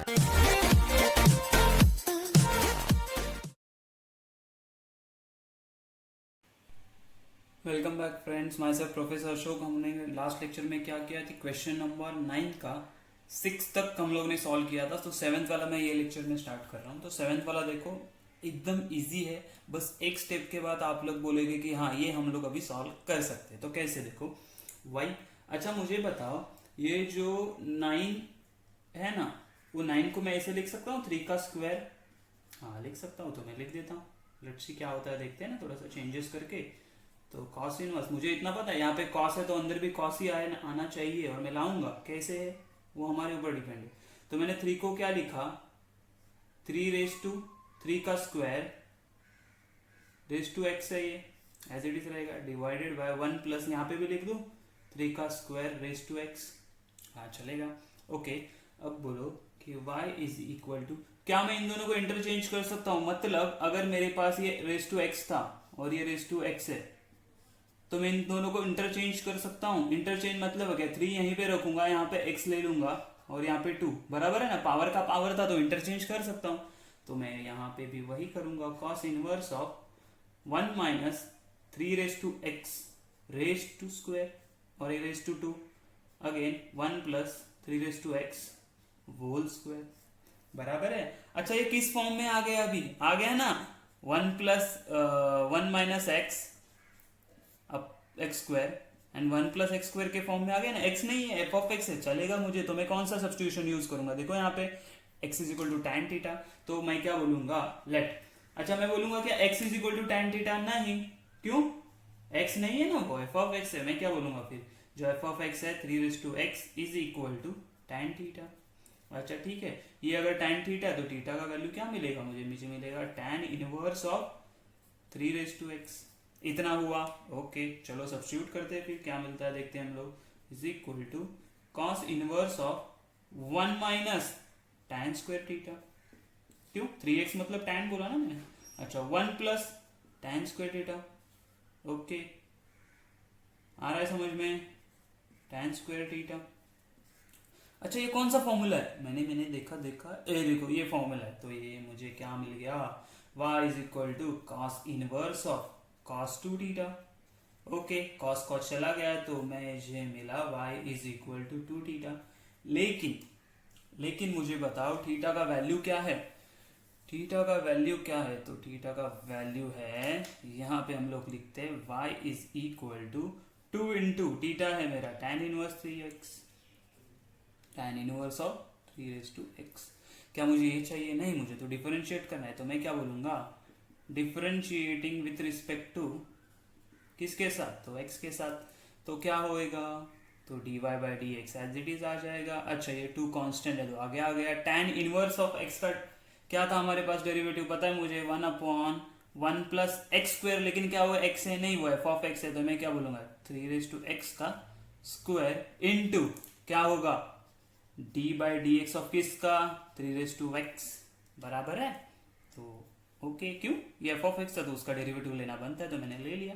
Welcome back friends, my self professor Ashok. हमने last lecture में क्या किया थी, क्वेश्चन नंबर 9 का 6 तक हम लोग ने सॉल्व किया था। तो 7th वाला मैं ये लेक्चर में स्टार्ट कर रहा हूँ। तो 7th वाला देखो एकदम इजी है, बस एक स्टेप के बाद आप लोग बोलेंगे कि हाँ ये हम लोग अभी सॉल्व कर सकते हैं। तो कैसे, देखो वाई। अच्छा मुझे बताओ, ये जो 9 है ना, वो 9 को मैं ऐसे लिख सकता हूँ 3 का स्क्वायर। हाँ लिख सकता हूँ, तो मैं लिख देता हूँ। लेट्स सी क्या होता है, देखते हैं ना थोड़ा सा चेंजेस करके। तो कॉस इनवर्स, मुझे इतना पता है यहाँ पे कॉस है तो अंदर भी कॉस ही आना चाहिए, और मैं लाऊंगा कैसे है वो हमारे ऊपर डिपेंड है। तो मैंने 3 को क्या लिखा, 3 का स्क्वायर रेस टू एक्स है, ये एज इट इज रहेगा, डिवाइडेड बाय 1 प्लस यहाँ पे भी लिख दूँ 3 का स्क्वायर रेस टू एक्स। हाँ चलेगा, ओके। अब बोलो कि y इज इक्वल टू, क्या मैं इन दोनों को इंटरचेंज कर सकता हूँ? मतलब अगर मेरे पास ये रेस टू एक्स था और ये रेस टू एक्स है, तो मैं इन दोनों को इंटरचेंज कर सकता हूँ। इंटरचेंज मतलब क्या, 3 यहीं पे रखूंगा, यहाँ पे x ले लूंगा और यहाँ पे 2, बराबर है ना, पावर का पावर था तो इंटरचेंज कर सकता हूँ। तो मैं यहाँ पे भी वही करूंगा, cos inverse of 1 minus 3 raise to x raise to square और ये raise to 2 again 1 plus 3 raise to x whole square, बराबर है। अच्छा ये किस फॉर्म में आ गया, अभी आ गया ना, 1 plus 1 minus x x square and 1 plus x square के फॉर्म में आ गया ना। एक्स नहीं है, एफ ऑफ एक्स है, चलेगा मुझे। तो मैं कौन सा सब्स्टिट्यूशन यूज करूंगा, देखो यहाँ पे x is equal to tan theta, तो मैं क्या बोलूंगा, लेट। अच्छा मैं बोलूंगा क्या x is equal to tan theta? नहीं, क्यों? एक्स नहीं है ना, वो एफ ऑफ एक्स है। मैं क्या बोलूंगा फिर, जो एफ ऑफ एक्स है 3 raise to x is equal to tan theta. अच्छा ठीक है, ये अगर टैन थीटा है तो थीटा का वैल्यू क्या मिलेगा मुझे मिलेगा tan inverse of 3 raise to x. इतना हुआ, ओके। चलो सब्स्टिट्यूट करते हैं, फिर क्या मिलता है देखते हैं हम लोग। Is equal to cos inverse of 1 minus tan square theta, क्यों 3x मतलब टैन बोला ना मैंने। अच्छा 1 plus tan square theta, okay आ रहा है समझ में, टैन स्क्वायर थीटा। अच्छा ये कौन सा फॉर्मूला है, मैंने देखा ए देखो ये फॉर्मूला है। तो ये मुझे क्या मिल गया, y is equal to cos inverse of cos 2 theta. Okay cos cos चला गया तो मुझे मिला y is equal to 2 theta. लेकिन मुझे बताओ थीटा का वैल्यू क्या है, थीटा का वैल्यू क्या है? तो थीटा का वैल्यू है, यहाँ पे हम लोग लिखते हैं y is equal to 2 into theta है मेरा tan inverse 3x, tan inverse of 3 raise to x. क्या मुझे ये चाहिए? नहीं, मुझे तो डिफरेंशिएट करना है। तो मैं क्या बोलूंगा, डिफरेंशिएटिंग विथ रिस्पेक्ट टू किसके साथ, तो x के साथ। तो क्या होएगा, तो dy by d x as it is आ जाएगा। अच्छा ये 2 कांस्टेंट है तो आगे आ गया। tan इनवर्स ऑफ x का क्या था हमारे पास डेरिवेटिव, पता है मुझे, 1 अपॉन 1 प्लस एक्स स्क्वायर, लेकिन क्या वो x है, नहीं वो एफ ऑफ एक्स है। तो मैं क्या बोलूंगा 3 रेज टू एक्स का स्क्वायर इनटू क्या होगा D by d x of किसका, 3 रेज टू एक्स, बराबर है। तो ओके क्यों, ये एफ ऑफ एक्स था तो उसका डेरिवेटिव लेना बनता है, तो मैंने ले लिया।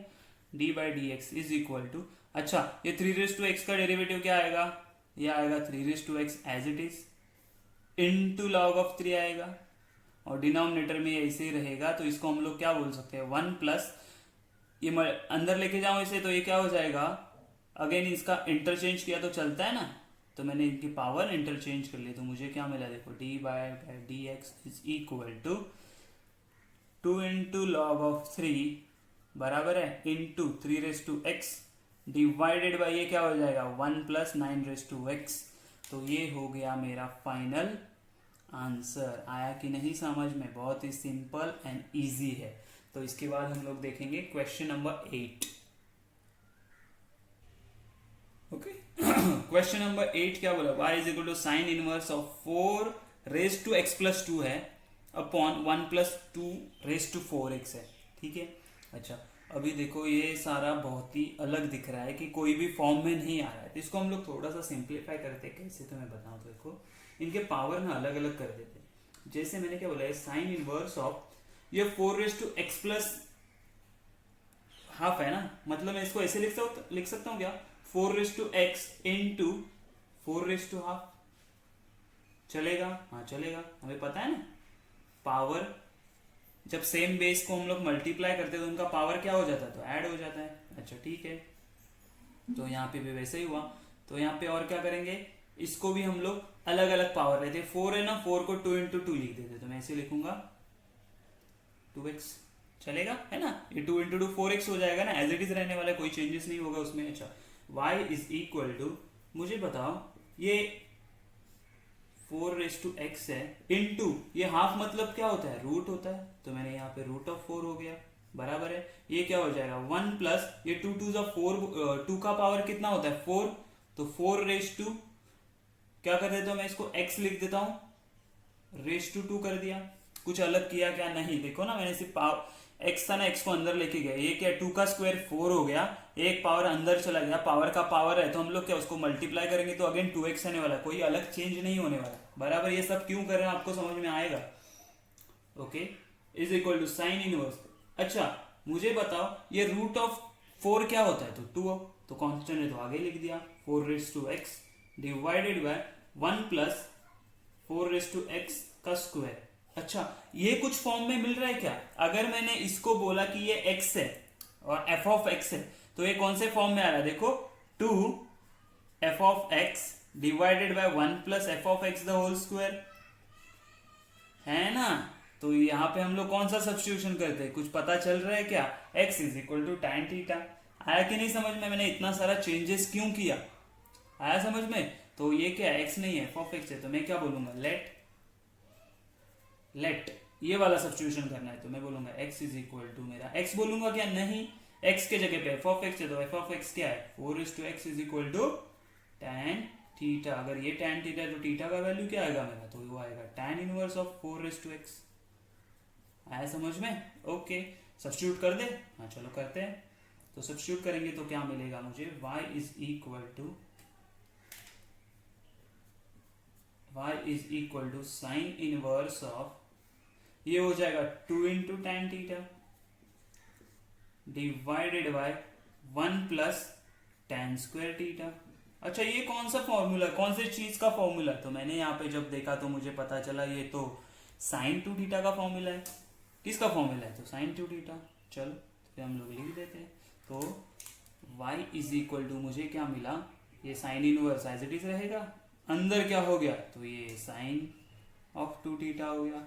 D by d x is equal to, अच्छा ये 3 रेज टू एक्स का डेरिवेटिव क्या आएगा, ये आएगा 3 raise to x as it is into log of 3 आएगा, और डिनोमिनेटर में ऐसे ही रहेगा। तो इसको हम लोग क्या बोल सकते हैं, 1 प्लस, ये अंदर लेके जाऊं इसे तो ये क्या हो जाएगा, अगेन इसका इंटरचेंज किया तो चलता है ना, तो मैंने इनकी पावर इंटरचेंज कर ली। तो मुझे क्या मिला देखो, d by d x is equal to 2 into log of 3 बराबर है into 3 raise to x divided by ये क्या हो जाएगा 1 प्लस 9 रेज टू एक्स। तो ये हो गया मेरा फाइनल आंसर। आया कि नहीं समझ में, बहुत ही सिंपल एंड इजी है। तो इसके बाद हम लोग देखेंगे question number 8। Okay question number 8 क्या बोला, y is equal to sine inverse of 4 raise to x plus 2 है upon 1 plus 2 raise to 4x है, ठीक है। अच्छा अभी देखो ये सारा बहुत ही अलग दिख रहा है कि कोई भी फॉर्म में नहीं आ रहा है, तो इसको हम लोग थोड़ा सा सिंप्लीफाई करते हैं। कैसे तो मैं बताऊं, तो देखो इनके पावर ना अलग अलग कर देते हैं। जैसे मैंने क्या बोला है, साइन इनवर्स ऑफ ये 4 raise to x plus half है ना, मतलब मैं इसको ऐसे लिख सकता हूँ क्या, 4 raise to x into 4 raise to half, चलेगा? हाँ चलेगा, हमें पता है ना पावर जब सेम बेस को हम लोग मल्टीप्लाई करते हैं तो उनका पावर क्या हो जाता है, तो ऐड हो जाता है। अच्छा ठीक है, तो यहाँ पे भी वैसे ही हुआ। तो यहाँ पे और क्या करेंगे, इसको भी हम लोग अलग अलग पावर लेते, 4 है ना, 4 को 2 इंटू 2 लिख देते, तो मैं ऐसे लिखूंगा 2x, चलेगा है ना, ये 2 इंटू 2 4x हो जाएगा ना, एज इट इज रहने वाला, कोई चेंजेस नहीं होगा उसमें। अच्छा y इज इक्वल टू, मुझे बताओ ये 4x है इंटू ये हाफ मतलब क्या होता है, रूट होता है, तो मैंने यहाँ पे रूट ऑफ 4 हो गया, बराबर है। ये क्या हो जाएगा 1 प्लस ये 2 टू 4, 2 का पावर कितना होता है 4, तो 4 क्या कर देता हूं मैं इसको x लिख देता हूं, रेस टू 2 कर दिया। कुछ अलग किया क्या, नहीं, देखो ना मैंने सिर्फ x था ना, x को अंदर लेके गया, ये क्या 2 का स्क्वायर 4 हो गया, एक पावर अंदर चला गया, पावर का पावर है तो हम लोग क्या उसको मल्टीप्लाई करेंगे तो अगेन 2x आने वाला, कोई अलग चेंज नहीं होने वाला, बराबर। ये सब क्यों कर रहे हैं आपको समझ में आएगा। Okay, is equal to sine inverse. अच्छा मुझे बताओ ये रूट ऑफ 4 क्या होता है, तो 2, तो कांस्टेंट है तो आगे लिख दिया 4x divided by 1 plus 4x का स्क्वायर। अच्छा ये कुछ फॉर्म में मिल रहा है क्या, अगर मैंने इसको बोला कि ये x है और f ऑफ x है तो ये कौन से फॉर्म में आ रहा है, देखो 2 f of x divided by 1 plus f of x the whole square, है ना। तो यहाँ पे हम लोग कौन सा सब्स्टिट्यूशन करते हैं, कुछ पता चल रहा है क्या, x is equal to tan theta. आया कि नहीं समझ में, मैंने इतना सारा चेंजेस क्यों किया, आया समझ में। तो ये क्या x नहीं है, f ऑफ x है, तो मैं क्या बोलूंगा लेट ये वाला सब्स्टिट्यूशन करना है, तो मैं बोलूंगा x इज इक्वल टू मेरा x बोलूंगा क्या, नहीं, x के जगह पे f ऑफ x है तो f ऑफ x क्या है 4x is equal to tan theta. अगर ये tan थीटा है तो थीटा का वैल्यू क्या आएगा मेरा, तो वो आएगा tan इनवर्स ऑफ 4x। आया समझ में, ओके सब्स्टिट्यूट कर दे, हाँ चलो करते हैं। तो सब्स्टिट्यूट करेंगे तो क्या मिलेगा मुझे, y is equal to sine inverse of, ये हो जाएगा 2 into tan theta divided by 1 plus tan square theta. अच्छा ये कौन सा फॉर्मूला, कौन से चीज का फॉर्मूला, तो मैंने यहाँ पे जब देखा तो मुझे पता चला ये तो साइन 2 थीटा का फॉर्मूला है। किसका फॉर्मूला है, तो साइन 2 थीटा। चलो फिर हम लोग लिख देते हैं, तो y इज इक्वल टू मुझे क्या मिला, ये sine inverse as it is रहेगा, अंदर क्या हो गया, तो ये साइन ऑफ 2 थीटा हो गया,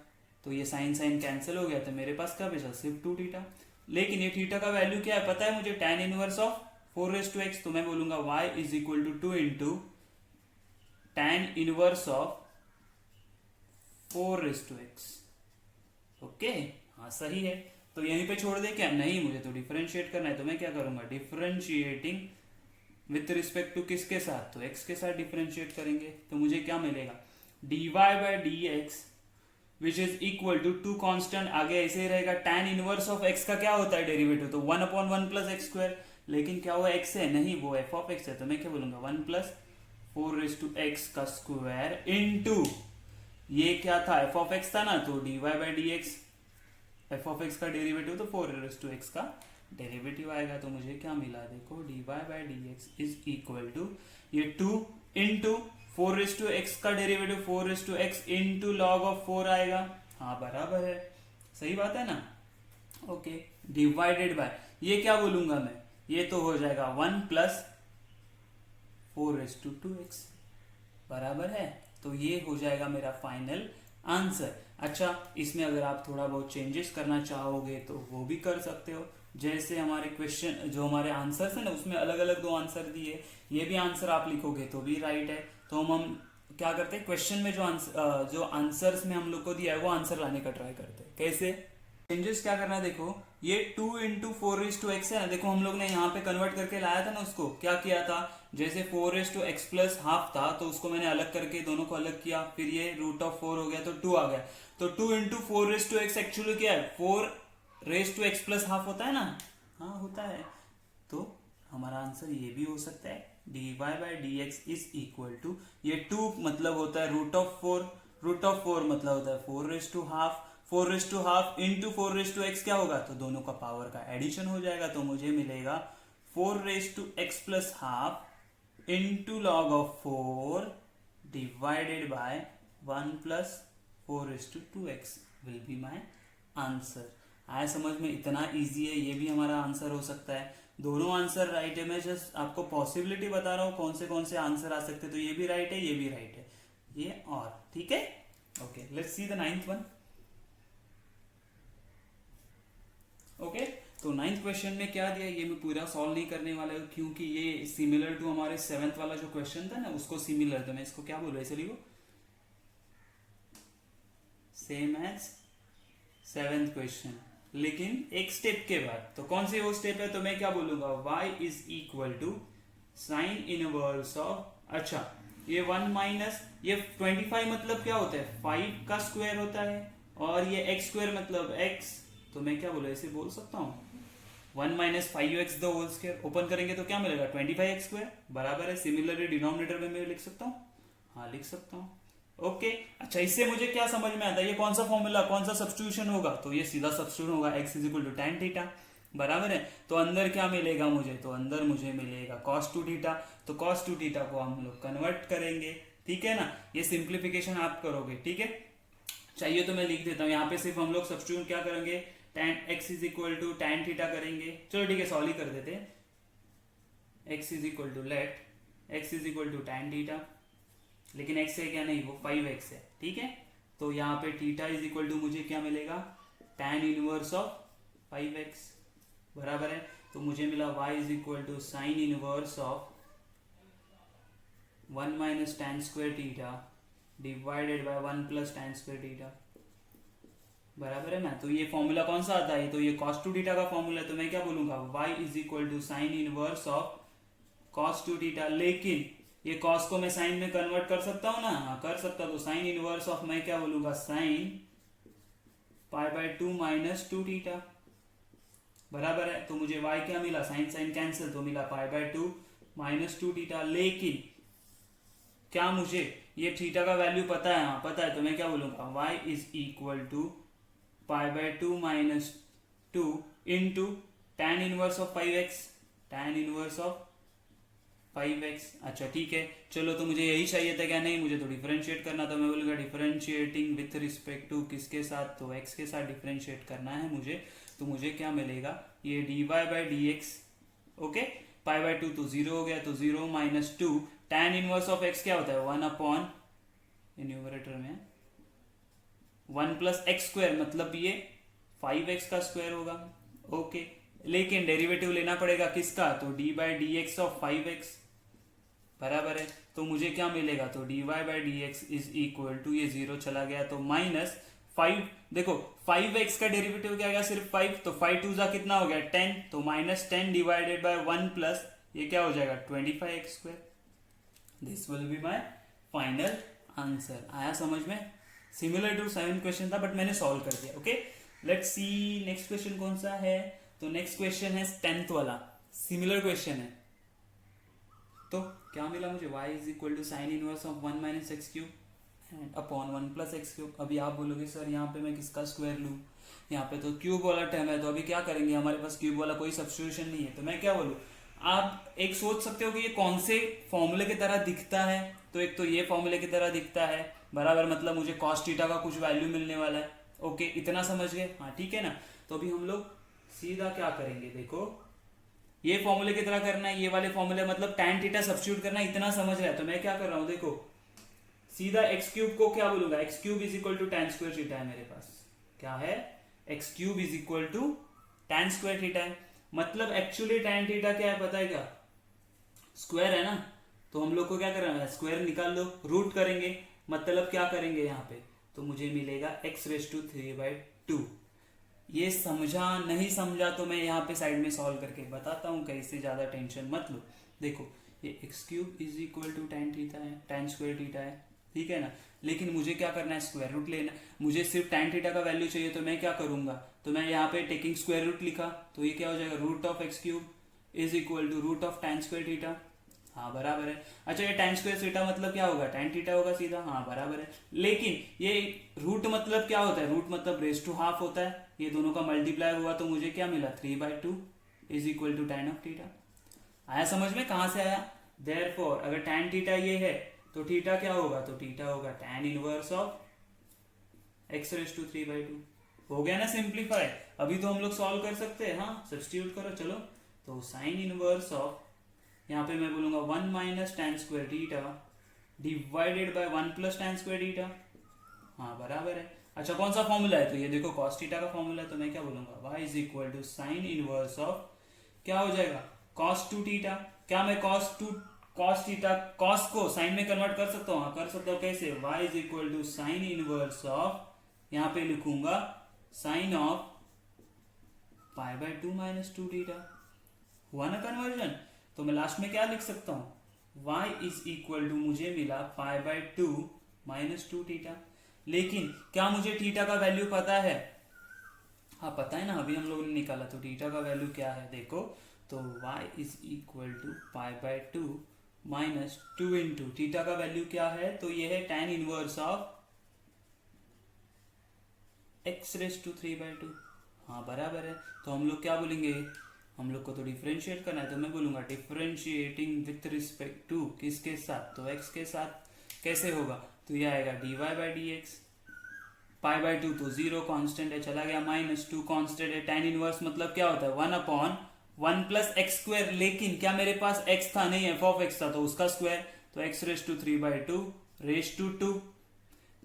तो ये साइन साइन कैंसिल हो गया, तो मेरे पास क्या बचा सिर्फ 2 थीटा। लेकिन ये थीटा का वैल्यू क्या है पता है मुझे, tan इनवर्स ऑफ 4x, तो मैं बोलूंगा y is equal to 2 into tan inverse of 4x। Okay हाँ सही है, तो यहीं पे छोड़ दे क्या, नहीं मुझे तो डिफरेंशिएट करना है, तो मैं क्या करूंगा डिफरेंशिएटिंग विथ रिस्पेक्ट टू किसके साथ, तो x के साथ डिफरेंशिएट करेंगे, तो मुझे क्या मिलेगा dy by dx which is equal to 2 constant, आगे ऐसे ही रहेगा, tan इनवर्स ऑफ x का क्या होता है डेरिवेटिव, तो 1 अपॉन 1 प्लस एक्स स्क्वायर, लेकिन क्या वो x है, नहीं वो f ऑफ x है, तो मैं क्या बोलूंगा 1 प्लस 4x का स्क्वायर इनटू ये क्या था f ऑफ x था ना, तो dy by dx, f of x का डेरिवेटिव तो 4x का डेरिवेटिव आएगा, तो मुझे क्या मिला देखो dy by dx is equal to ये 2 इंटू 4x का derivative 4x into log of 4 आएगा, हाँ बराबर है, सही बात है ना। ओके डिवाइडेड बाय ये क्या बोलूंगा मैं, ये तो हो जाएगा 1 प्लस 4x बराबर है, तो ये हो जाएगा मेरा फाइनल आंसर। अच्छा इसमें अगर आप थोड़ा बहुत चेंजेस करना चाहोगे तो वो भी कर सकते हो, जैसे हमारे क्वेश्चन जो हमारे आंसर्स है ना उसमें अलग अलग 2 आंसर दिए, ये भी आंसर आप लिखोगे तो भी राइट है, तो हम क्या करते हैं क्वेश्चन में जो आंसर्स में हम लोग को दिया है वो आंसर लाने का ट्राई करते हैं। कैसे चेंजेस क्या करना है, देखो ये 2 इंटू 4x है ना, देखो हम लोग ने यहाँ पे कन्वर्ट करके लाया था ना, उसको क्या किया था, जैसे 4x प्लस हाफ था तो उसको मैंने अलग करके दोनों को अलग किया, फिर ये रूट ऑफ 4 हो गया तो 2 आ गया, तो 2 इंटू 4x एक्चुअली क्या है 4x प्लस हाफ होता है ना, हाँ होता है, तो हमारा आंसर ये भी हो सकता है dy by dx is equal to ये 2 मतलब होता है रूट ऑफ 4 मतलब होता है 4 हाफ इंटू 4x क्या होगा, तो दोनों का पावर का एडिशन हो जाएगा, तो मुझे मिलेगा 4x plus half into log of 4 divided by 1+4:2x will be my answer. आया समझ में? इतना इजी है, ये भी हमारा आंसर हो सकता है। दोनों आंसर राइट है, मैं जस्ट आपको पॉसिबिलिटी बता रहा हूँ कौन से आंसर आ सकते हैं। तो ये भी राइट है, ये भी राइट है, ये और ठीक है। Okay, let's see the 9th one. Okay, तो 9th क्वेश्चन में क्या दिया, ये मैं पूरा सॉल्व नहीं करने वाला हूँ क्योंकि ये सिमिलर टू हमारे 7th वाला जो क्वेश्चन था ना उसको सिमिलर, तो मैं इसको क्या बोल रहा है, लिखो सेम एज 7th क्वेश्चन, लेकिन एक स्टेप के बाद। तो कौन सी वो स्टेप है, तो मैं क्या बोलूंगा, y is equal to sine inverse of, अच्छा ये 1 माइनस ये 25 मतलब क्या होता है, 5 का स्क्वायर होता है, और ये x स्क्वायर मतलब x, तो मैं क्या बोलूँ, ऐसे बोल सकता हूँ 1 minus 5x the whole square, open करेंगे तो क्या मिलेगा 25x स्क्वायर, बराबर है। सिमिलरली डिनोमिनेटर में मैं लिख सकता हूँ, हाँ लिख सकता हूँ। ओके, अच्छा इससे मुझे क्या समझ में आता है, ये कौन सा फॉर्मूला, कौन सा सब्स्टिट्यूशन होगा, तो ये सीधा सब्स्टिट्यूशन होगा, x is equal to tan theta, बराबर है। तो अंदर क्या मिलेगा मुझे, तो अंदर मुझे मिलेगा cos 2 थीटा, तो cos 2 थीटा को हम लोग कन्वर्ट करेंगे, ठीक है ना। ये सिंप्लीफिकेशन आप करोगे, ठीक है। चाहिए तो मैं लिख देता हूँ, यहाँ पे सिर्फ हम लोग सब्स्टिट्यूट क्या करेंगे, tan x is equal to tan theta करेंगे। चलो ठीक है, सॉल्व ही कर देते हैं। x is equal to let x is equal to tan theta, लेकिन x है क्या, नहीं वो 5x है, ठीक है। तो यहाँ पे थीटा इज इक्वल टू मुझे क्या मिलेगा, tan इनवर्स ऑफ 5x, बराबर है। तो मुझे मिला y is equal to sine inverse of 1 minus tan square theta divided by 1 plus tan square theta, बराबर है ना। तो ये फॉर्मूला कौन सा आता है, तो ये cos 2 थीटा का फॉर्मूला है। तो मैं क्या बोलूंगा, y is equal to sine inverse of cos 2 theta, लेकिन ये cos को मैं साइन में कन्वर्ट कर सकता हूँ ना, हाँ कर सकता। तो साइन इनवर्स ऑफ मैं क्या बोलूंगा, साइन π/2 माइनस 2 थीटा, बराबर है। तो मुझे y क्या मिला, साइन साइन कैंसिल, तो मिला π/2 माइनस 2 थीटा, लेकिन क्या मुझे ये थीटा का वैल्यू पता है, हाँ पता है। तो मैं क्या बोलूंगा, y is equal to π/2 minus 2 into tan inverse of 5x, tan inverse of 5x। अच्छा ठीक है, चलो तो मुझे यही चाहिए था क्या, नहीं मुझे तो डिफरेंशिएट करना था। मैं बोलूँगा डिफरेंशिएटिंग विथ रिस्पेक्ट टू किसके साथ, तो x के साथ डिफरेंशिएट करना है मुझे। तो मुझे क्या मिलेगा, ये dy/dx, ओके, π/2 तो 0 हो गया, तो 0 minus 2 tan inverse of x क्या होता है, 1 अपॉन न्यूमरेटर में 1 प्लस एक्स स्क्वायर, मतलब ये 5x का स्क्वायर होगा, ओके। लेकिन डेरिवेटिव लेना पड़ेगा किसका, तो d/dx ऑफ 5x, बराबर है। तो मुझे क्या मिलेगा, तो dy/dx इज इक्वल टू, ये 0 चला गया तो माइनस 5, देखो 5x का डेरिवेटिव क्या गया, सिर्फ 5, तो 5 2 कितना हो गया 10, तो माइनस 10 डिवाइडेड बाय 1 प्लस ये क्या हो जाएगा 25x square. This will be my final answer. आया समझ में? सिमिलर टू 7 क्वेश्चन था बट मैंने सॉल्व कर दिया, okay. Let's see next question कौन सा है, तो नेक्स्ट क्वेश्चन है 10th वाला, सिमिलर क्वेश्चन है। तो क्या मिला मुझे, y is equal to sine inverse of 1 minus x cube upon 1 plus x cube. अभी आप बोलोगे सर यहाँ पे मैं किसका स्क्वायर लूँ, यहाँ पे तो क्यूब वाला टर्म है, तो अभी क्या करेंगे, हमारे पास क्यूब वाला कोई सब्स्टिट्यूशन नहीं है। तो मैं क्या बोलूँ, आप एक सोच सकते हो कि ये कौन से फॉर्मूले की तरह दिखता है, तो एक तो ये फॉर्मूले की तरह दिखता है, बराबर, मतलब मुझे कॉस थीटा का कुछ वैल्यू मिलने वाला है, ओके, इतना समझ गए, हाँ ठीक है ना। तो अभी हम लोग सीधा क्या करेंगे, देखो ये फॉर्मूले की तरह करना है, ये वाले फॉर्मूले मतलब tan थीटा सब्स्टिट्यूट करना है, इतना समझ रहा है। तो मैं क्या कर रहा हूँ, देखो सीधा एक्स क्यूब को क्या बोलूंगा, x cube is equal to tan square theta है मेरे पास, क्या है, x cube is equal to tan square theta है। मतलब एक्चुअली tan थीटा क्या है पता है क्या, स्क्वायर है ना। तो हम लोग को क्या करना है, स्क्वायर निकाल लो, रूट करेंगे, मतलब क्या करेंगे यहाँ पे, तो मुझे मिलेगा x⁵3/2। ये समझा नहीं समझा तो मैं यहाँ पे साइड में सॉल्व करके बताता हूँ कैसे, ज्यादा टेंशन मत लो। देखो ये x cube is equal to tan theta है, tan स्क्वायर थीटा है, ठीक है ना। लेकिन मुझे क्या करना है, स्क्वायर रूट लेना, मुझे सिर्फ tan थीटा का वैल्यू चाहिए। तो मैं क्या करूंगा, तो मैं यहाँ पे टेकिंग स्क्वायर रूट लिखा, तो ये क्या हो जाएगा, root of x cube is equal to root of tan square theta, हाँ बराबर है। अच्छा ये tan स्क्वायर थीटा मतलब क्या होगा, tan थीटा होगा सीधा, हाँ बराबर है। लेकिन ये रूट मतलब क्या होता है, रूट मतलब रेज टू हाफ होता है, ये दोनों का मल्टीप्लाई हुआ तो मुझे क्या मिला 3/2 is equal to tan of theta. आया समझ में, कहाँ से आया, देयरफॉर अगर tan थीटा ये है तो थीटा क्या होगा, तो थीटा होगा tan inverse of x raise to 3/2। हो गया ना सिंप्लीफाई। अभी तो हम लोग सॉल्व कर सकते हैं, हाँ सब्स्टिट्यूट करो चलो। तो साइन इनवर्स ऑफ, यहाँ पे मैं बोलूंगा 1 minus tan square theta divided by 1 plus tan square theta. हाँ बराबर है। अच्छा कौन सा फॉर्मूला है, तो ये देखो cos थीटा का फॉर्मूला है, तो मैं क्या बोलूंगा y is equal to sine inverse of, क्या हो जाएगा cos 2 थीटा। क्या मैं cos थीटा cos को साइन में कन्वर्ट कर सकता हूँ, हाँ कर सकता हूँ। कैसे, y is equal to sine inverse of, यहाँ पे लिखूंगा साइन ऑफ π/2 माइनस 2 थीटा। हुआ ना कन्वर्जन। तो मैं लास्ट में क्या लिख सकता हूँ, y इज इक्वल टू, मुझे मिला π/2 माइनस 2 थीटा। लेकिन क्या मुझे थीटा का वैल्यू पता है, हाँ पता है ना, अभी हम लोगों ने निकाला। तो थीटा का वैल्यू क्या है देखो, तो y is equal to π/2 minus 2 into theta का वैल्यू क्या है, तो ये है tan inverse of x raise to 3/2। हाँ बराबर है। तो हम लोग क्या बोलेंगे, हम लोग को तो डिफरेंशिएट करना है, तो मैं बोलूंगा डिफरेंशिएटिंग विथ रिस्पेक्ट टू किसके साथ, तो x के साथ। कैसे होगा, तो ये आएगा dy/dx, π/2 तो 0 कांस्टेंट है चला गया, माइनस 2 कांस्टेंट है। tan इनवर्स मतलब क्या होता है 1/1 प्लस एक्स स्क्वायर। लेकिन क्या मेरे पास x था, नहीं f ऑफ x था, तो उसका स्क्वायर, तो x raise to 3/2 raise to 2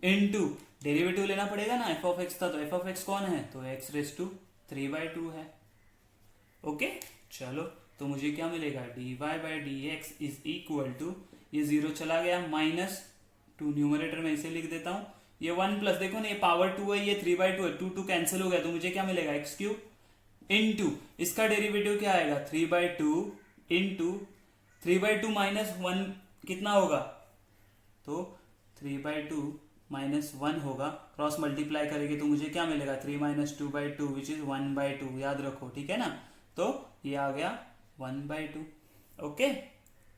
into derivative लेना पड़ेगा ना, f ऑफ x था तो f ऑफ x कौन है, तो x रेज टू 3/2 है। ओके चलो, तो मुझे क्या मिलेगा, dy/dx इज इक्वल टू, ये 0 चला गया, माइनस 2 न्यूमरेटर में इसे लिख देता हूं, ये 1 प्लस, देखो ना ये पावर 2 है, ये 3/2 है, 2 कैंसिल हो गया, तो मुझे क्या मिलेगा x³ इनटू इसका डेरिवेटिव क्या आएगा 3/2 इनटू 3/2 माइनस 1 कितना होगा, तो 3/2 माइनस 1 होगा, क्रॉस मल्टीप्लाई करेंगे तो मुझे क्या मिलेगा 3 माइनस 2/2 विच इज 1/2, याद रखो ठीक है ना। तो ये आ गया 1/2। ओके,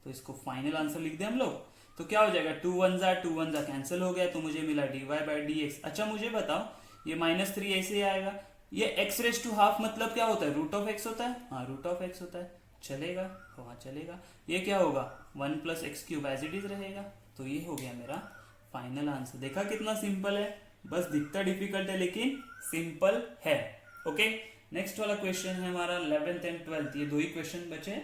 तो इसको फाइनल आंसर लिख दे हम लोग, तो क्या हो जाएगा 2 1 जा कैंसिल हो गया, तो मुझे मिला dy/dx। अच्छा मुझे बताओ, ये -3 ऐसे ही आएगा, ये x रेज टू हाफ मतलब क्या होता है, रूट ऑफ x होता है, हाँ रूट ऑफ x होता है, चलेगा, हाँ चलेगा। ये क्या होगा 1 plus x³ as it is रहेगा। तो ये हो गया मेरा फाइनल आंसर। देखा कितना सिंपल है, बस दिखता डिफिकल्ट है लेकिन सिंपल है। ओके, नेक्स्ट वाला क्वेश्चन है हमारा 11th एंड 12th, ये 2 ही क्वेश्चन बचे।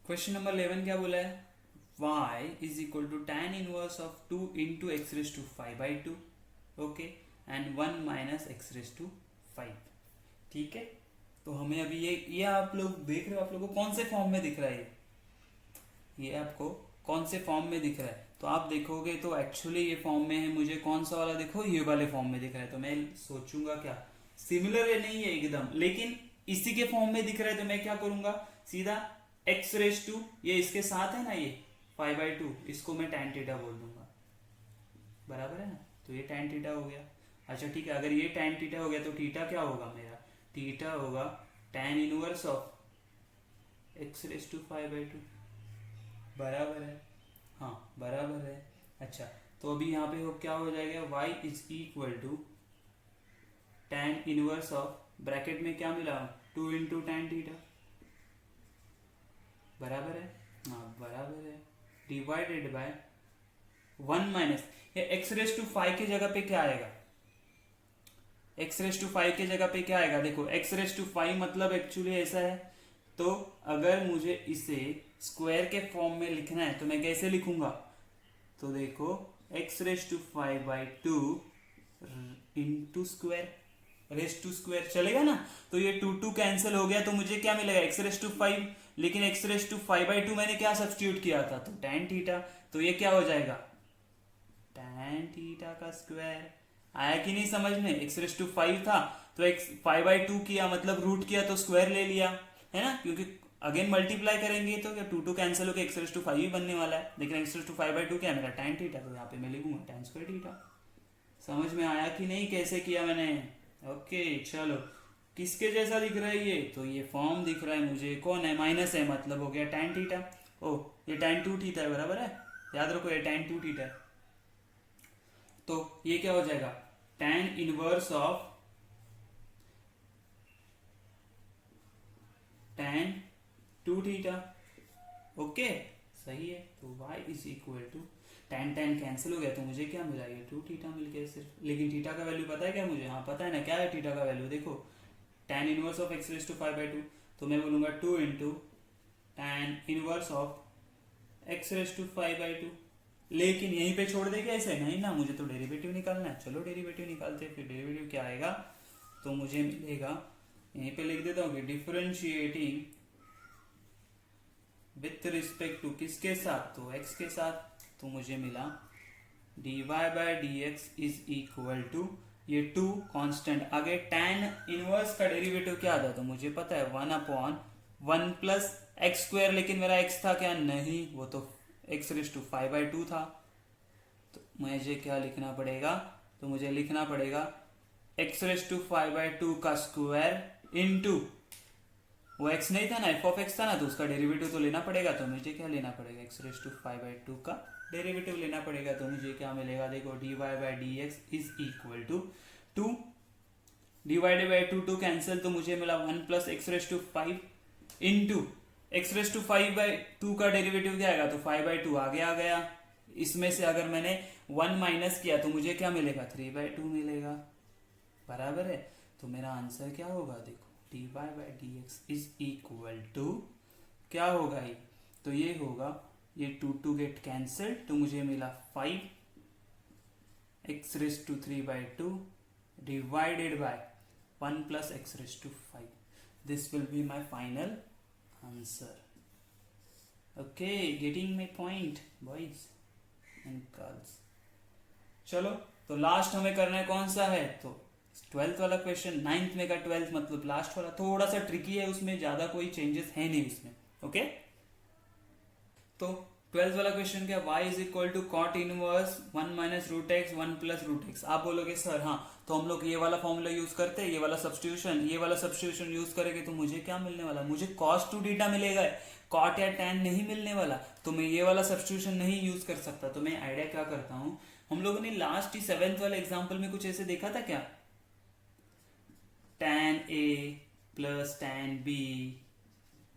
क्वेश्चन नंबर 11 क्या बोला है, y is equal to tan inverse of 2 into x raise to 5/2, okay, and 1 minus x raise to 5। ठीक है, तो हमें अभी ये आप लोग देख रहे हो, आप लोगों को कौन से फॉर्म में दिख रहा है, ये आपको कौन से फॉर्म में दिख रहा है, तो आप देखोगे तो एक्चुअली ये फॉर्म में है, मुझे कौन सा वाला देखो, ये वाले फॉर्म में दिख रहा है, तो मैं सोचूंगा क्या सिमिलर है, नहीं है एकदम, लेकिन इसी के फॉर्म में दिख रहा है, तो मैं क्या करूंगा सीधा x रेज टू, ये इसके साथ है ना, ये 5/2, इसको मैं tan थीटा बोल दूंगा, बराबर है ना, तो ये tan थीटा हो गया। अच्छा ठीक है, अगर ये tan थीटा हो गया तो थीटा क्या होगा मेरा, थीटा होगा tan inverse of x raise to 5/2, बराबर है, हाँ बराबर है। अच्छा तो अभी यहाँ पे क्या हो जाएगा, y is equal to tan inverse of, bracket में क्या मिला 2 इंटू tan थीटा, बराबर है, हाँ बराबर है, डिवाइडेड बाय 1 माइनस, ये x रेज टू 5 की जगह पे क्या आएगा, x रेज टू 5 की जगह पे क्या आएगा, देखो x रेज टू 5 मतलब एक्चुअली ऐसा है, तो अगर मुझे इसे स्क्वायर के फॉर्म में लिखना है तो मैं कैसे लिखूंगा, तो देखो x raise to 5/2 into square, raise to square चलेगा ना, तो ये 2 कैंसिल हो गया, तो मुझे क्या मिलेगा x रेज टू 5, लेकिन x रेज टू 5/2 मैंने क्या सब्स्टिट्यूट किया था, तो tan थीटा, तो ये क्या हो जाएगा tan थीटा का स्क्वायर। आया कि नहीं समझ में, x रेज टू 5 था तो x 5/2 किया, मतलब रूट किया तो स्क्वायर ले लिया है ना, क्योंकि अगेन मल्टीप्लाई करेंगे तो क्या 2 कैंसिल होकर x रेज टू 5 ही बनने वाला है, लेकिन x रेज टू 5/2 क्या है मेरा tan थीटा, तो यहाँ पे मैं लिखूंगा tan स्क्वायर थीटा। समझ में आया कि नहीं कैसे किया मैंने। ओके चलो, किसके जैसा दिख रहा है ये, तो ये फॉर्म दिख रहा है मुझे, कौन है, माइनस है, मतलब हो गया tan थीटा, ओ ये tan 2 थीटा है, बराबर है, याद रखो ये tan 2 थीटा है, तो ये क्या हो जाएगा tan inverse of tan 2 theta, okay सही है। तो y is equal to tan tan cancel हो गया तो मुझे क्या मिला, ये 2 थीटा मिल गया सिर्फ। लेकिन थीटा का वैल्यू पता है क्या मुझे? हाँ पता है ना, क्या है थीटा का वैल्यू? देखो tan inverse of x raise to 5/2, तो मैं बोलूँगा 2 into tan inverse of x raise to 5/2। लेकिन यहीं पे छोड़ देंगे ऐसे? नहीं ना, मुझे तो डेरिवेटिव निकालना है। चलो डेरिवेटिव निकालते हैं। फिर डेरिवेटिव क्या आएगा, तो मुझे मिलेगा, यहीं पे लिख देता हूँ कि डिफरेंशिएटिंग विथ रिस्पेक्ट टू किसके साथ, तो x के साथ, तो मुझे मिला dy by d x is equal to, ये 2 कांस्टेंट आगे, tan इनवर्स का डेरिवेटिव क्या आता है तो मुझे पता है 1/1 प्लस एक्स स्क्वायर, लेकिन मेरा x था क्या? नहीं, वो तो x रेज टू 5/2 था। तो मुझे क्या लिखना पड़ेगा, तो मुझे लिखना पड़ेगा x रेज टू 5/2 का स्क्वायर इंटू, वो x नहीं था ना, f ऑफ x था ना, तो उसका डेरिवेटिव तो लेना पड़ेगा। तो मुझे क्या लेना पड़ेगा, x रेज टू 5/2 का डेरिवेटिव लेना पड़ेगा। तो मुझे क्या मिलेगा, देखो dy by d x is equal to 2 divided by 2 cancel, तो मुझे मिला 1 plus x raise to 5 into x raise to 5/2 का डेरिवेटिव क्या आएगा, तो 5/2 आगे आ गया। इसमें से अगर मैंने 1 माइनस किया तो मुझे क्या मिलेगा, 3/2 मिलेगा, बराबर है। तो मेरा आंसर क्या होगा, देखो dy by d x is equal to क्या होगा ये, तो ये होगा, ये 2 गेट कैंसिल, तो मुझे मिला 5 x raise to 3/2 divided by 1 plus x raise to 5। This will be my final answer. Okay, getting my point boys and girls. चलो, तो लास्ट हमें करना है कौन सा है, तो 12th वाला क्वेश्चन। 9th में का 12th मतलब लास्ट वाला थोड़ा सा ट्रिकी है, उसमें ज्यादा कोई चेंजेस है नहीं उसमें। ओके, तो 12th वाला क्वेश्चन क्या, y is equal to cot inverse 1 minus root x 1 plus root x. आप बोलोगे सर हाँ, तो हम लोग ये वाला फॉर्मूला यूज करते हैं, ये वाला सब्स्टिट्यूशन यूज करेंगे, तो मुझे क्या मिलने वाला, मुझे cos 2 थीटा मिलेगा, कॉट या tan नहीं मिलने वाला। तो मैं ये वाला सब्स्टिट्यूशन नहीं यूज कर सकता। तो मैं आइडिया क्या करता हूँ, हम लोगों ने लास्ट ही 7th वाले एग्जाम्पल में कुछ ऐसे देखा था क्या, tan a plus tan b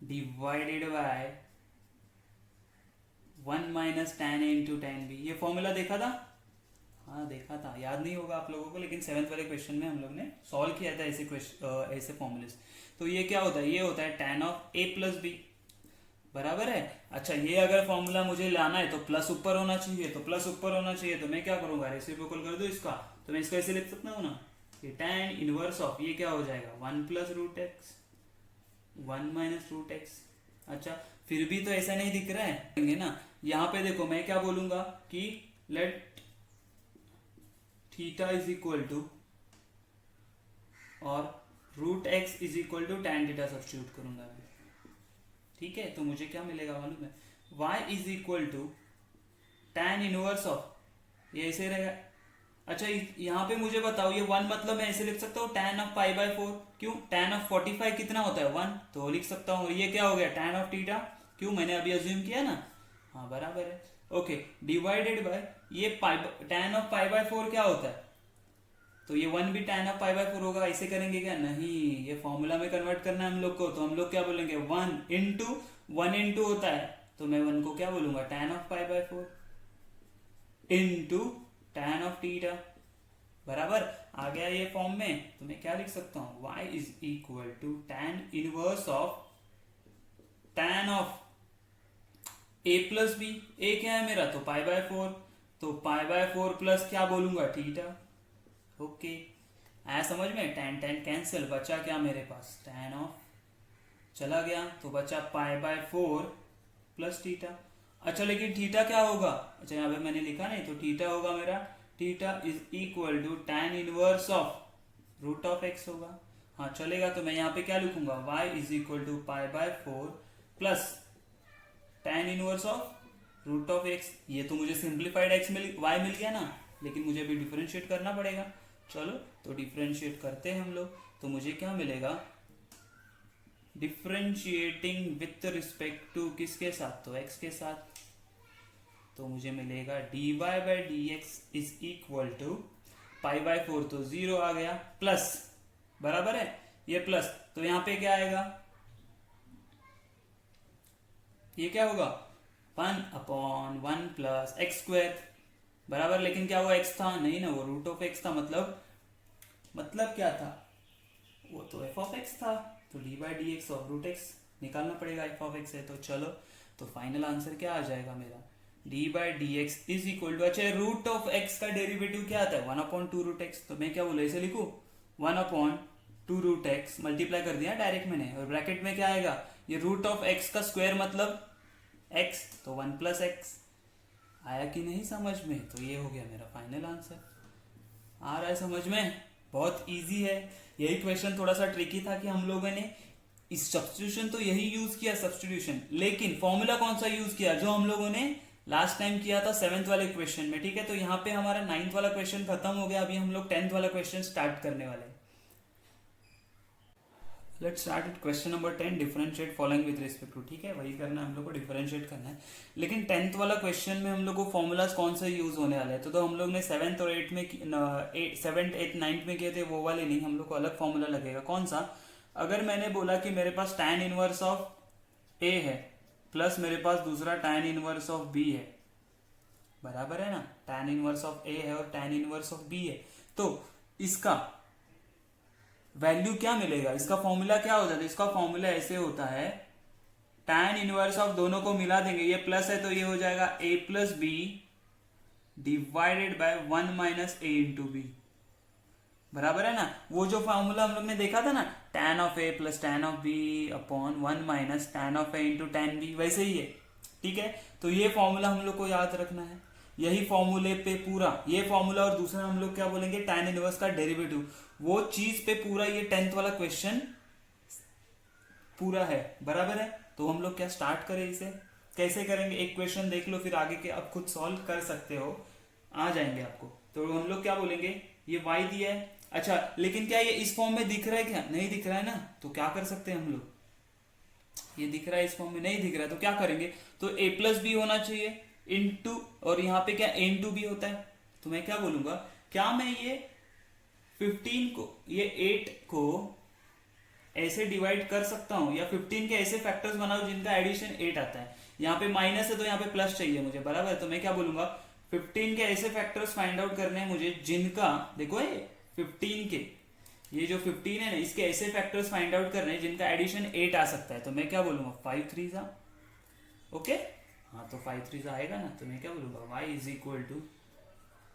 divided by 1 minus tan a into tan b, ये फॉर्मूला देखा था? हाँ देखा था, याद नहीं होगा आप लोगों को, लेकिन 7th वाले क्वेश्चन में हम लोग ने सॉल्व किया था ऐसे फॉर्मूलेस। तो ये क्या होता है, ये होता है tan of a plus b, बराबर है। अच्छा, ये अगर फॉर्मूला मुझे लाना है तो प्लस ऊपर होना चाहिए, तो प्लस ऊपर होना चाहिए, तो मैं क्या करूंगा, रेसिप्रोकल कर दो इसका, तो मैं इसको ऐसे लिख सकता हूँ ना, ये tan इनवर्स ऑफ, ये क्या हो जाएगा 1 plus root x 1 minus root x. अच्छा, फिर भी तो ऐसा नहीं दिख रहा है ना, यहाँ पे देखो मैं क्या बोलूंगा कि let theta is equal to, और root x is equal to tan theta substitute करूंगा मैं, ठीक है। तो मुझे क्या मिलेगा मालूम है, y is equal to tan inverse of, ये ऐसे रहेगा। अच्छा, यहाँ पे मुझे बताओ, ये 1 मतलब मैं ऐसे लिख सकता हूँ tan ऑफ π/4, क्यों, tan ऑफ 45 कितना होता है 1, तो लिख सकता हूँ। ये क्या हो गया tan ऑफ थीटा, क्यों, मैंने अभी अज्यूम किया ना, हाँ बराबर है। ओके, डिवाइडेड बाय ये tan ऑफ π/4 क्या होता है, तो ये 1 भी tan ऑफ π/4 होगा। ऐसे करेंगे क्या, नहीं, ये फॉर्मूला में कन्वर्ट करना है हम लोग को, तो हम लोग क्या बोलेंगे 1 इंटू होता है, तो मैं 1 को क्या बोलूंगा tan of π/4 into tan of theta, बराबर आ गया ये फॉर्म में। तो मैं क्या लिख सकता हूं, y is equal to tan inverse of tan of a plus b, a क्या है मेरा, तो π/4, तो π/4 प्लस क्या बोलूंगा थीटा। ओके, आया समझ में, tan कैंसिल, बचा क्या मेरे पास, tan ऑफ चला गया, तो बचा π/4 प्लस थीटा। अच्छा, लेकिन थीटा क्या होगा, अच्छा यहाँ पे मैंने लिखा नहीं, तो थीटा होगा मेरा, theta is equal to tan inverse of root of x होगा। हाँ चलेगा, तो मैं यहाँ पे क्या लिखूंगा, y is equal to π/4 plus tan inverse of root of x. ये तो मुझे सिंप्लीफाइड y मिल गया ना, लेकिन मुझे अभी डिफरेंशिएट करना पड़ेगा। चलो, तो डिफरेंशिएट करते हैं हम लोग, तो मुझे क्या मिलेगा, डिफरेंशिएटिंग विथ रिस्पेक्ट टू किसके साथ, तो x के साथ, तो मुझे मिलेगा dy by d x is equal to π/4, तो 0 आ गया, प्लस, बराबर है, ये प्लस, तो यहां पे क्या आएगा, ये क्या होगा 1/1 प्लस एक्स स्क्वायर बराबर, लेकिन क्या वो एक्स था? नहीं ना, वो रूट ऑफ एक्स था। मतलब क्या था? वो तो एफ ऑफ एक्स था, तो d by d x of root x निकालना पड़ेगा, एफ ऑफ एक्स है तो। चलो, तो फाइनल आंसर क्या आ जाएगा मेरा? D by d x is equal to, अच्छा रूट ऑफ एक्स का डेरिवेटिव क्या आता है? 1/2 रूट एक्स। तो मैं क्या बोला, इसे लिखूं 1/2 रूट एक्स, मल्टीप्लाई कर दिया डायरेक्ट मैंने, और ब्रैकेट में क्या आएगा? ये रूट ऑफ एक्स का स्क्वायर मतलब एक्स, तो 1 प्लस एक्स। आया कि नहीं समझ में? तो ये हो गया मेरा फाइनल आंसर। आ रहा है समझ में? बहुत इजी है। यही क्वेश्चन थोड़ा सा ट्रिकी था कि हम लोगों ने इस सब्स्टिट्यूशन तो यही यूज किया सब्स्टिट्यूशन, लेकिन फॉर्मूला कौन सा यूज किया? जो हम लोगों ने लास्ट टाइम किया था 7th वाले क्वेश्चन में, ठीक है। तो यहाँ पे हमारा 9th वाला क्वेश्चन खत्म हो गया, अभी हम लोग 10th वाला क्वेश्चन स्टार्ट करने वाले हैं। Let's start with question number 10, differentiate following with respect to, ठीक है। वही करना है हम लोग को, डिफरेंशिएट करना है। लेकिन 10th वाला क्वेश्चन में हम लोग को फॉर्मूलाज कौन से यूज होने वाले हैं? तो हम लोग ने 7th और 8th में 7th 8th 9th में किए थे वो वाले नहीं, हम लोग को अलग फॉर्मूला लगेगा। कौन सा? अगर मैंने बोला कि मेरे पास tan इनवर्स ऑफ ए है प्लस मेरे पास दूसरा tan इनवर्स ऑफ बी है, बराबर है ना, tan इनवर्स ऑफ ए है और tan इनवर्स ऑफ बी है, तो इसका वैल्यू क्या मिलेगा? इसका फॉर्मूला क्या हो जाता है? इसका फॉर्मूला ऐसे होता है, tan इनवर्स ऑफ दोनों को मिला देंगे, ये प्लस है तो ये हो जाएगा a plus b divided by 1 minus a into b, बराबर है ना। वो जो फॉर्मूला हम लोग ने देखा था ना, tan of a plus tan of b upon 1 minus tan of a into tan b, वैसे ही है, ठीक है। तो ये फॉर्मूला हम लोग को याद रखना है। यही फॉर्मूले पे पूरा ये फॉर्मूला, और दूसरा हम लोग क्या बोलेंगे, tan इनवर्स का डेरिवेटिव, वो चीज पे पूरा ये 10th वाला क्वेश्चन पूरा है, बराबर है। तो हम लोग क्या स्टार्ट करें, इसे कैसे करेंगे? एक क्वेश्चन देख लो, फिर आगे के आप खुद सॉल्व कर सकते हो, आ जाएंगे आपको। तो हम लोग क्या बोलेंगे, ये y दिया है, अच्छा लेकिन क्या ये इस फॉर्म में दिख रहा है? क्या नहीं दिख रहा है ना, तो क्या कर सकते हैं हम लोग, ये दिख रहा है इस फॉर्म में, नहीं दिख रहा है तो क्या करेंगे, तो a प्लस बी होना चाहिए इंटू, और यहाँ पे क्या a इंटू बी होता है। तो मैं क्या बोलूंगा, क्या मैं ये 15 को, ये 8 को ऐसे डिवाइड कर सकता हूं, या 15 के ऐसे फैक्टर्स बनाओ जिनका एडिशन 8 आता है। यहाँ पे माइनस है तो यहाँ पे प्लस चाहिए मुझे, बराबर। तो मैं क्या बोलूंगा, 15 के ऐसे फैक्टर्स फाइंड आउट करने हैं मुझे जिनका, देखो ये 15 के, ये जो 15 है ना, इसके ऐसे फैक्टर्स फाइंड आउट करने हैं जिनका एडिशन 8 आ सकता है। तो मैं क्या बोलूंगा, 5 3 ओके, हाँ तो 5 3 आएगा ना। तो मैं क्या बोलूंगा, y is equal to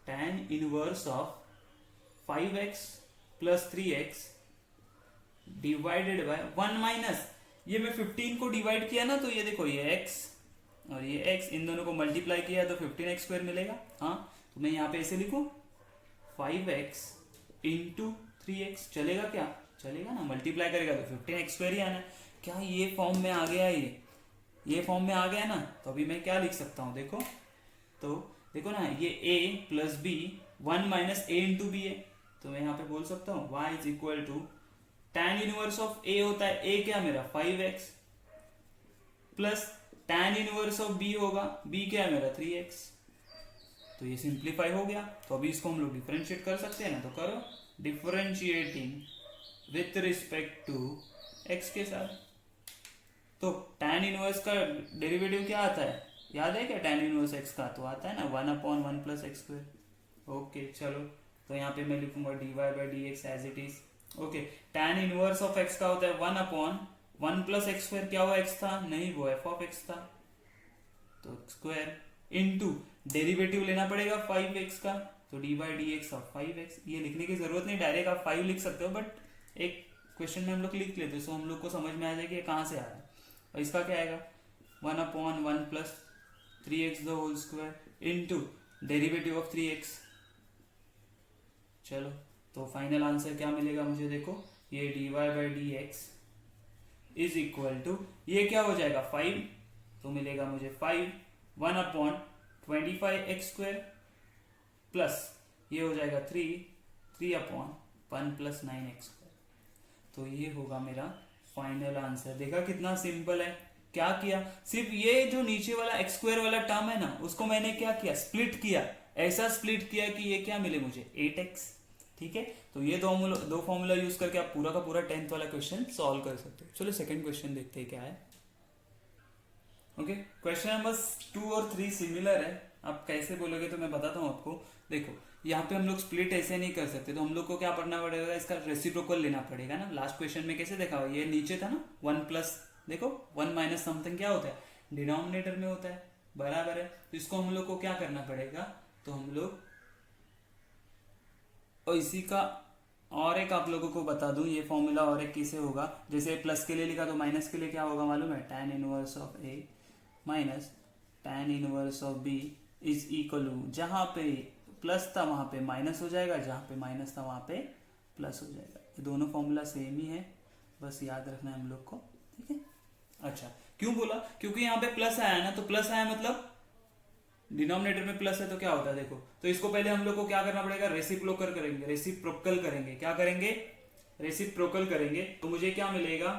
tan inverse of 5x plus 3x divided by 1 minus, ये मैं 15 को डिवाइड किया ना, तो ये देखो ये x और ये x, इन दोनों को मल्टीप्लाई किया तो 15x स्क्वायर मिलेगा। हाँ तो मैं यहाँ पे ऐसे लिखूं 5x इंटू 3x, चलेगा क्या? चलेगा ना, मल्टीप्लाई करेगा तो 15x स्क्वायर ही आना। क्या ये फॉर्म में आ गया? ये फॉर्म में आ गया ना। तो अभी मैं क्या लिख सकता हूँ, देखो तो देखो ना, ये a plus b 1 minus a into b है। तो मैं यहाँ पे बोल सकता हूँ y is equal to tan inverse of a होता है, a क्या मेरा 5x plus tan inverse of b होगा, b क्या है मेरा 3x। तो ये सिंप्लीफाई हो गया। तो अभी इसको हम लोग डिफरेंशिएट कर सकते हैं ना, तो करो, differentiating with respect to x के साथ। तो tan इनवर्स का डेरिवेटिव क्या आता है, याद है क्या? tan इनवर्स x का तो आता है ना 1/1 प्लस एक्स स्क्वायर। ओके चलो, तो यहाँ पे मैं लिखूंगा dy by d x as it is. Okay, tan inverse of x का होता है 1/1 प्लस एक्स स्क्वायर, क्या हुआ x था? नहीं, वो f ऑफ x था, तो स्क्वायर इंटू डेरिवेटिव लेना पड़ेगा 5x का, तो d by d x of 5x। ये लिखने की जरूरत नहीं, डायरेक्ट आप 5 लिख सकते हो, बट एक क्वेश्चन में हम लोग लिख लेते हैं, सो हम लोग को समझ में आ जाएगा कहाँ से आ रहा है। और इसका क्या आएगा 1/1 plus 3x the whole square into derivative of 3x। चलो, तो फाइनल आंसर क्या मिलेगा मुझे, देखो ये dy by d x is equal to, ये क्या हो जाएगा 5, तो मिलेगा मुझे 5 1/25x स्क्वायर प्लस ये हो जाएगा 3/1 प्लस 9x स्क्वायर। तो ये होगा मेरा फाइनल आंसर। देखा कितना सिंपल है, क्या किया, सिर्फ ये जो नीचे वाला एक्स स्क्वायर वाला टर्म है ना, उसको मैंने क्या किया, स्प्लिट किया, ऐसा स्प्लिट किया कि ये क्या मिले मुझे 8x। ठीक है, तो ये दो फॉर्मूला यूज करके आप पूरा का पूरा 10th वाला क्वेश्चन सॉल्व कर सकते हो। चलो सेकंड क्वेश्चन देखते हैं क्या है। ओके, क्वेश्चन नंबर 2 और 3 सिमिलर है। आप कैसे बोलोगे तो मैं बताता हूँ आपको। देखो यहाँ पे हम लोग स्प्लिट ऐसे नहीं कर सकते, तो हम लोग को क्या पढ़ना पड़ेगा, इसका रेसिप्रोकल लेना पड़ेगा ना। लास्ट क्वेश्चन में कैसे देखा हुआ, ये नीचे था ना 1 प्लस, देखो 1 माइनस समथिंग क्या होता है, डिनोमिनेटर में होता है, बराबर है। तो इसको हम लोग को क्या करना पड़ेगा, तो हम लोग, और इसी का और एक आप लोगों को बता दूं, ये फॉर्मूला और एक कैसे होगा, जैसे प्लस के लिए लिखा तो माइनस के लिए क्या होगा मालूम है, tan inverse of a minus tan inverse of b is equal to, जहां पे प्लस था वहां पे माइनस हो जाएगा, जहां पे माइनस था वहां पे प्लस हो जाएगा। ये दोनों फॉर्मूला सेम ही है, बस याद रखना है हम लोग को, ठीक है। अच्छा, क्यों बोला, क्योंकि यहाँ पे प्लस आया ना, तो प्लस आया मतलब डिनोमिनेटर में प्लस है तो क्या होता है, देखो तो इसको पहले हम लोग को क्या करना पड़ेगा, रेसिप्रोकल करेंगे, रेसिप्रोकल करेंगे, क्या करेंगे, रेसिप्रोकल करेंगे। तो मुझे क्या मिलेगा,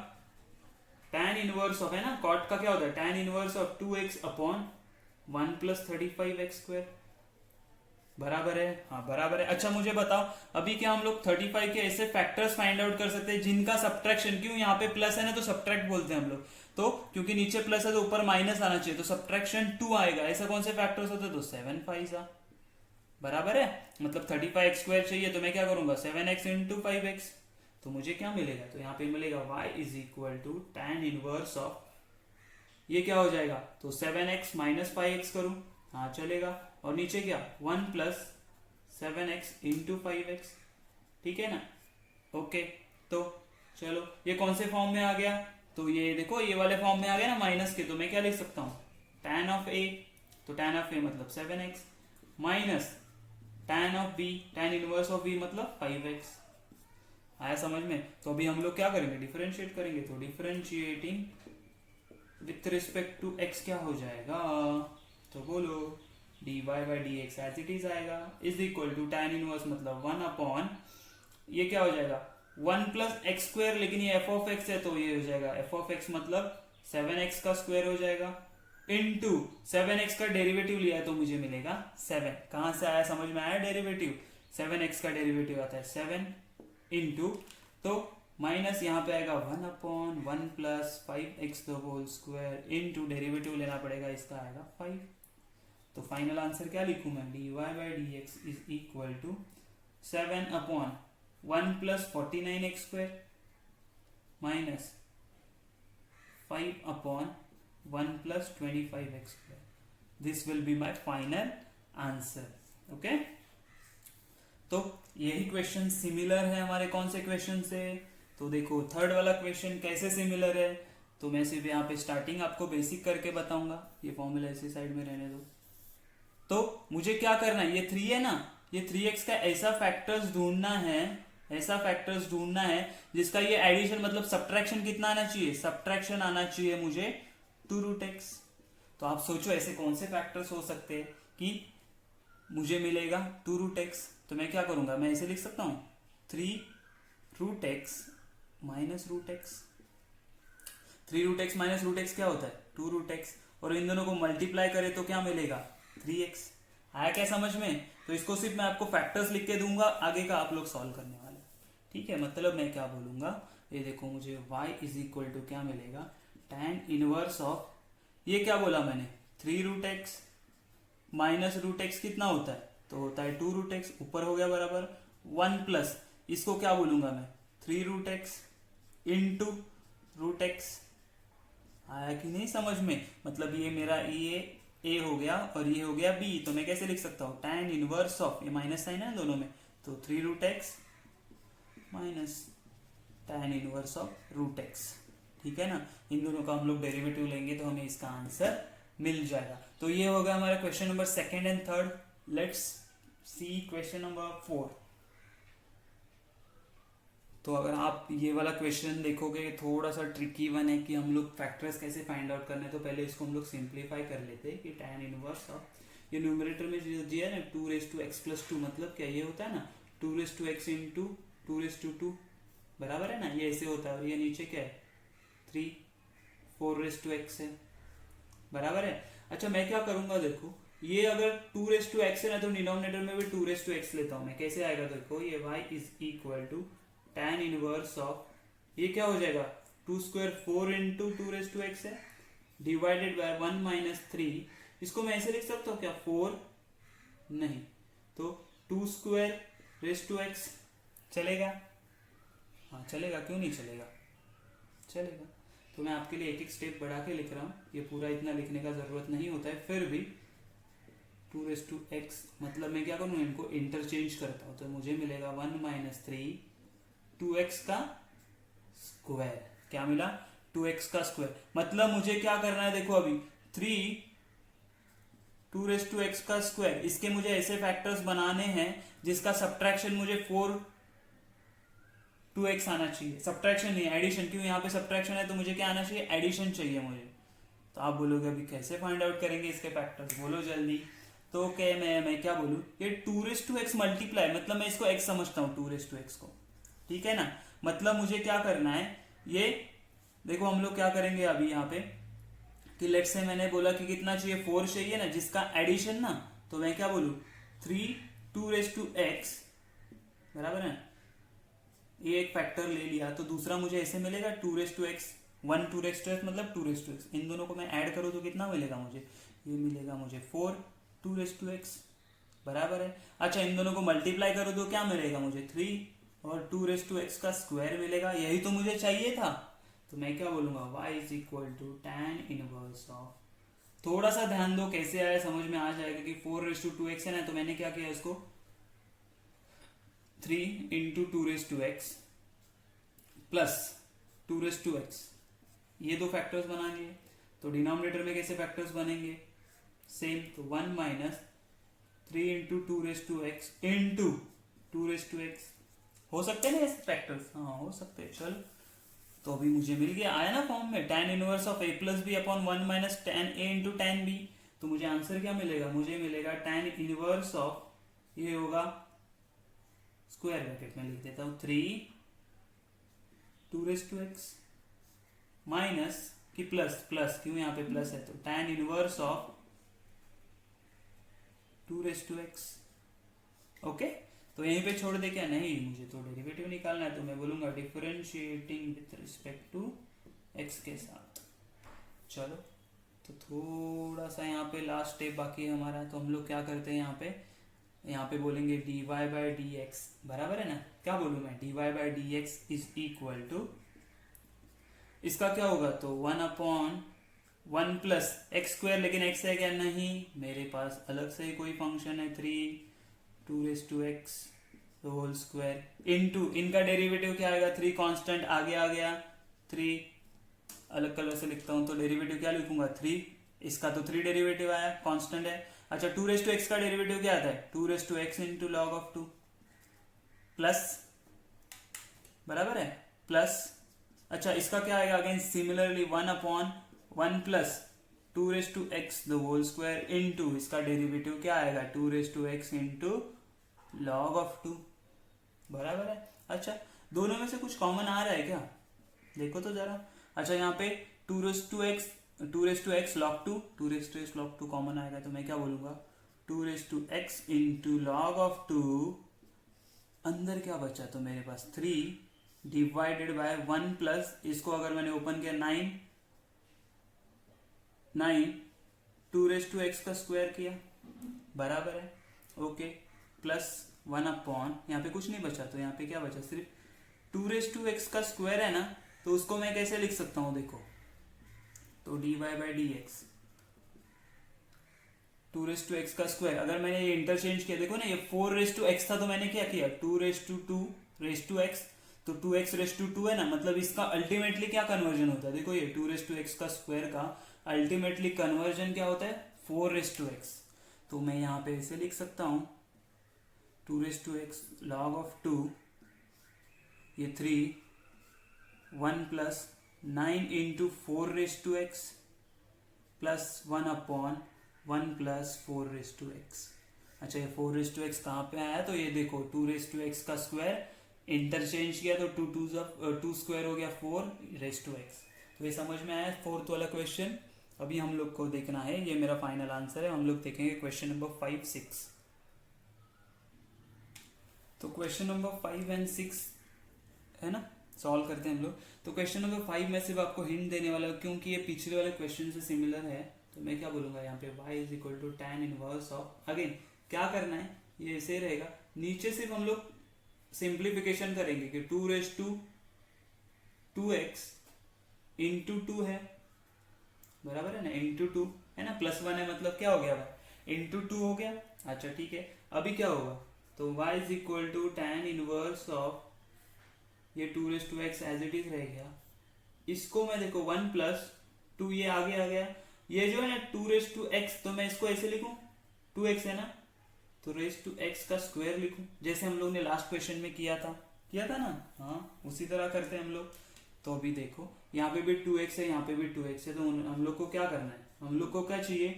tan इनवर्स ऑफ, है ना कॉट का क्या होता है, tan inverse of 2x upon 1 plus 35x square, बराबर है, हाँ बराबर है। अच्छा मुझे बताओ, अभी क्या हम लोग 35 के ऐसे फैक्टर्स फाइंड आउट कर सकते हैं जिनका सब्ट्रैक्शन, क्यों यहाँ पे प्लस है ना तो सब्ट्रैक्ट बोलते हैं हम लोग, तो क्योंकि नीचे प्लस है तो ऊपर माइनस आना चाहिए, तो सब्ट्रैक्शन 2 आएगा। ऐसा कौन से फैक्टर्स होते हैं, तो 7 5 बराबर है, मतलब 35x स्क्वायर चाहिए, तो मैं क्या करूंगा 7x इंटू 5x, तो मुझे क्या मिलेगा, तो यहाँ पे मिलेगा y is equal to tan inverse of, ये क्या हो जाएगा, तो 7x माइनस 5x करूं, हाँ चलेगा, और नीचे क्या 1 प्लस 7x इंटू 5x, ठीक है ना। ओके, तो चलो ये कौन से फॉर्म में आ गया, तो ये देखो ये वाले फॉर्म में आ गया ना माइनस के, तो मैं क्या लिख सकता हूँ tan ऑफ a, तो tan ऑफ a मतलब 7x minus tan of b, tan inverse of b मतलब 5x, आया समझ में। तो अभी हम लोग क्या करेंगे, डिफरेंशिएट करेंगे, तो differentiating with respect to x क्या हो जाएगा, तो बोलो dy by dx as it is आएगा, is equal to tan inverse मतलब 1 अपॉन, ये क्या हो जाएगा 1 प्लस एक्स स्क्वायर, लेकिन ये f ऑफ x है तो ये हो जाएगा f ऑफ x मतलब 7x का स्क्वायर हो जाएगा, इंटू 7x का डेरिवेटिव लिया है तो मुझे मिलेगा 7, कहां से आया समझ में आया, डेरिवेटिव 7x का डेरिवेटिव आता है 7 इंटू, तो माइनस यहाँ पे आएगा 1 upon 1 plus 5x the whole square into derivative लेना पड़ेगा, इसका आएगा 5। तो फाइनल आंसर क्या लिखूं मैं, dy by dx is equal to 7 upon 1 plus 49x square minus 5 upon 1 plus 25x square. This will be my final answer. Okay? तो यही क्वेश्चन सिमिलर है हमारे कौन से क्वेश्चन से, तो देखो थर्ड वाला क्वेश्चन कैसे सिमिलर है, तो मैं सिर्फ यहाँ पे स्टार्टिंग आपको बेसिक करके बताऊंगा, ये फॉर्मूला ऐसे साइड में रहने दो। तो मुझे क्या करना है, ये 3 है ना, ये 3x का ऐसा फैक्टर्स ढूंढना है, ऐसा फैक्टर्स ढूंढना है जिसका ये एडिशन मतलब सब्ट्रैक्शन कितना आना चाहिए, सब्ट्रैक्शन आना चाहिए मुझे 2 रूट एक्स। तो आप सोचो ऐसे कौन से फैक्टर्स हो सकते हैं कि मुझे मिलेगा 2 रूट एक्स, तो मैं क्या करूंगा, मैं ऐसे लिख सकता हूं 3 root x minus root x, 3 root x minus root x क्या होता है 2 रूट एक्स, और इन दोनों को मल्टीप्लाई करें तो क्या मिलेगा 3x। आया क्या समझ में, तो इसको सिर्फ मैं आपको फैक्टर्स लिख के दूंगा, आगे का आप लोग सॉल्व करने वाले, ठीक है। मतलब मैं क्या बोलूंगा, ये देखो मुझे y इज इक्वल टू क्या मिलेगा, tan इनवर्स ऑफ, ये क्या बोला मैंने 3 root x minus root x कितना होता है, तो होता है 2 रूट एक्स, ऊपर हो गया बराबर 1 प्लस, इसको क्या बोलूंगा मैं 3 root x into root x. आया कि नहीं समझ में, मतलब ये मेरा ये a हो गया और ये हो गया b, तो मैं कैसे लिख सकता हूँ tan इनवर्स ऑफ, ये माइनस साइन है दोनों में, तो 3 root x minus tan inverse of root x, ठीक है ना। इन दोनों का हम लोग डेरिवेटिव लेंगे तो हमें इसका आंसर मिल जाएगा। तो ये होगा हमारा question number 2 and 3। Let's see question number 4। तो अगर आप ये वाला क्वेश्चन देखोगे थोड़ा सा ट्रिकी वन है कि हम लोग फैक्टर्स कैसे फाइंड आउट करने, तो पहले इसको हम लोग सिंप्लीफाई कर लेते हैं कि tan इनवर्स ऑफ, ये न्यूमरेटर में जो दिया है ना 2x+2, मतलब क्या ये होता है ना 2x इंटू 2 बराबर है ना, ये ऐसे होता है, और ये नीचे क्या है 3 4x है, बराबर है। अच्छा मैं क्या करूंगा, देखो ये अगर 2x है ना, तो डिनोमिनेटर में भी 2x लेता हूं मैं, कैसे आएगा देखो, ये y is equal to tan inverse of, ये क्या हो जाएगा 2 स्क्वायर 4 इंटू 2x है डिवाइडेड बाय 1 माइनस 3, इसको मैं ऐसे लिख सकता हूँ क्या, 4 नहीं तो 2 स्क्वायर रेज टू एक्स, चलेगा? हाँ चलेगा, क्यों नहीं चलेगा, चलेगा। तो मैं आपके लिए एक एक स्टेप बढ़ा के लिख रहा हूँ, ये पूरा इतना लिखने का जरूरत नहीं होता है, फिर भी 2 रेज टू एक्स, मतलब मैं क्या करूँ, इनको इंटरचेंज करता हूँ, तो मुझे मिलेगा 1 माइनस 3 2x का स्क्वायर, क्या मिला, 2x का स्क्वायर। मतलब मुझे क्या करना है, देखो अभी 3 2 रेज टू एक्स का स्क्वायर, इसके मुझे ऐसे फैक्टर्स बनाने हैं जिसका सब्ट्रैक्शन मुझे 4 2x आना चाहिए, सब्ट्रैक्शन नहीं एडिशन, क्यों यहाँ पे सब्ट्रैक्शन है तो मुझे क्या आना चाहिए, एडिशन चाहिए मुझे। तो आप बोलोगे अभी कैसे फाइंड आउट करेंगे इसके फैक्टर्स, बोलो जल्दी। तो क्या मैं क्या बोलूँ, ये 2 रेज टू एक्स मल्टीप्लाई, मतलब मैं इसको x समझता हूँ 2 रेज टू एक्स को, ठीक है ना। मतलब मुझे क्या करना है, ये देखो हम लोग क्या करेंगे अभी यहाँ पे कि लेट से मैंने बोला कि कितना चाहिए, 4 चाहिए ना, जिसका एडिशन ना, तो मैं क्या बोलूँ 3 2 रेज टू एक्स, बराबर है, ये एक फैक्टर ले लिया, तो दूसरा मुझे ऐसे मिलेगा 2 raise to x, 1 2 raise to x मतलब 2 रेज टू एक्स, इन दोनों को मैं ऐड करूँ तो कितना मिलेगा मुझे, ये मिलेगा मुझे 4 2 रेज टू एक्स, बराबर है। अच्छा इन दोनों को मल्टीप्लाई करो तो क्या मिलेगा मुझे, 3 और 2 रेज टू एक्स का स्क्वायर मिलेगा, यही तो मुझे चाहिए था। तो मैं क्या बोलूंगा, y is equal to tan inverse of, थोड़ा सा ध्यान दो कैसे आया, समझ में आ जाएगा कि 4 रेज टू 2x है ना, तो मैंने क्या किया इसको 3 into 2 raise to x plus 2 raise to x, ये दो फैक्टर्स बना लिए। तो डिनोमिनेटर में कैसे फैक्टर्स बनेंगे, सेम, तो 1 minus 3 into 2 raise to x into 2 raise to x, हो सकते हैं ना ऐसे फैक्टर्स, हाँ हो सकते हैं, चलो। तो अभी मुझे मिल गया, आया ना फॉर्म में, tan inverse of a plus b upon 1 minus tan a into tan b, तो मुझे आंसर क्या मिलेगा, मुझे मिलेगा tan इनवर्स ऑफ, ये होगा स्क्वायर ब्रैकेट में लिख देता हूँ 3 2 रेज टू एक्स माइनस कि प्लस, प्लस क्यों यहाँ पे प्लस है, तो tan inverse of 2 raise to x, okay. तो यहीं पे छोड़ दे क्या, नहीं मुझे तो डेरिवेटिव निकालना है, तो मैं बोलूंगा differentiating with respect to x के साथ। चलो तो थोड़ा सा यहाँ पे लास्ट स्टेप बाकी है हमारा, तो हम लोग क्या करते हैं यहाँ पे बोलेंगे dy बाई डी एक्स, बराबर है ना, क्या बोलूँ मैं, dy by d x is equal to, इसका क्या होगा, तो 1 अपॉन 1 प्लस एक्स स्क्वायर, लेकिन एक्स है क्या, नहीं मेरे पास अलग से कोई फंक्शन है, 3 2 raise to x whole square into, इनका डेरिवेटिव क्या आएगा, 3 कांस्टेंट आगे आ गया, 3 अलग कलर से लिखता हूं, तो डेरिवेटिव क्या लिखूंगा 3, इसका तो 3 डेरिवेटिव आया, कांस्टेंट है। अच्छा 2 रेज टू एक्स का डेरिवेटिव क्या आता है, 2 raise to x into log of 2 plus, बराबर है, प्लस। अच्छा इसका क्या आएगा, again similarly 1 upon 1 plus 2 raise to x the whole square into, इसका डेरिवेटिव क्या आएगा 2 raise to x into log of 2, बराबर है। अच्छा दोनों में से कुछ कॉमन आ रहा है क्या, देखो तो जरा। अच्छा यहाँ पे 2 raise to x log 2, 2 raise to x log 2 common आएगा, तो मैं क्या बोलूंगा 2 raise to x into log of 2, अंदर क्या बचा, तो मेरे पास 3 डिवाइडेड बाय 1 प्लस, इसको अगर मैंने ओपन किया 9 2 रेज टू एक्स का स्क्वायर किया, बराबर है, ओके, प्लस 1 अपॉन, यहाँ पे कुछ नहीं बचा, तो यहाँ पे क्या बचा, सिर्फ 2 रेज टू एक्स का स्क्वायर है ना, तो उसको मैं कैसे लिख सकता हूँ, देखो तो d y by d x 2 raise to x का स्क्वायर, अगर मैंने ये इंटरचेंज किया, देखो ना ये 4 रेज टू एक्स था, तो मैंने क्या किया 2 रेज टू एक्स, तो 2x रेज टू 2 है ना, मतलब इसका अल्टीमेटली क्या कन्वर्जन होता है, देखो ये 2 रेज टू एक्स का स्क्वायर का अल्टीमेटली कन्वर्जन क्या होता है 4 रेज टू एक्स, तो मैं यहाँ पे ऐसे लिख सकता हूँ 2 raise to x log of 2, ये 3 1 plus 9 into 4 raise to x plus 1 upon 1 plus 4 raise to x. अच्छा ये 4 रेज टू एक्स कहाँ पे आया, तो ये देखो 2 रेज टू एक्स का स्क्वायर इंटरचेंज किया, तो 2 स्क्वायर हो गया 4 रेज टू एक्स, तो ये समझ में आया फोर्थ वाला क्वेश्चन। अभी हम लोग को देखना है, ये मेरा फाइनल आंसर है, हम लोग देखेंगे क्वेश्चन नंबर 5 6। तो क्वेश्चन नंबर 5 एंड 6 है ना, सॉल्व करते हैं हम लोग। तो क्वेश्चन नंबर 5 में सिर्फ आपको हिंट देने वाला हूँ, क्योंकि ये पिछले वाले क्वेश्चन से सिमिलर है। तो मैं क्या बोलूंगा यहाँ पे y is equal to tan inverse of, again क्या करना है, ये ऐसे रहेगा, नीचे सिर्फ हम लोग सिंप्लीफिकेशन करेंगे कि 2 रेज टू 2x इंटू 2 है, बराबर है ना, इंटू 2 है ना, +1 है, मतलब क्या हो गया भाई, इंटू 2 हो गया। अच्छा ठीक है, अभी क्या होगा, तो y is equal to tan inverse of ये 2 raise to x as it is रह गया। इसको मैं देखो 1 प्लस 2, ये आगे आ गया, ये जो है ना 2 रेज टू एक्स, तो मैं इसको ऐसे लिखूं, 2x है ना, तो रेज टू एक्स का स्क्वायर लिखूं, जैसे हम लोग ने लास्ट क्वेश्चन में किया था ना, हाँ उसी तरह करते हैं हम लोग। तो अभी देखो यहाँ पे भी 2x है, यहाँ पे भी 2x है, तो हम लोग को क्या करना है, हम लोग को क्या चाहिए,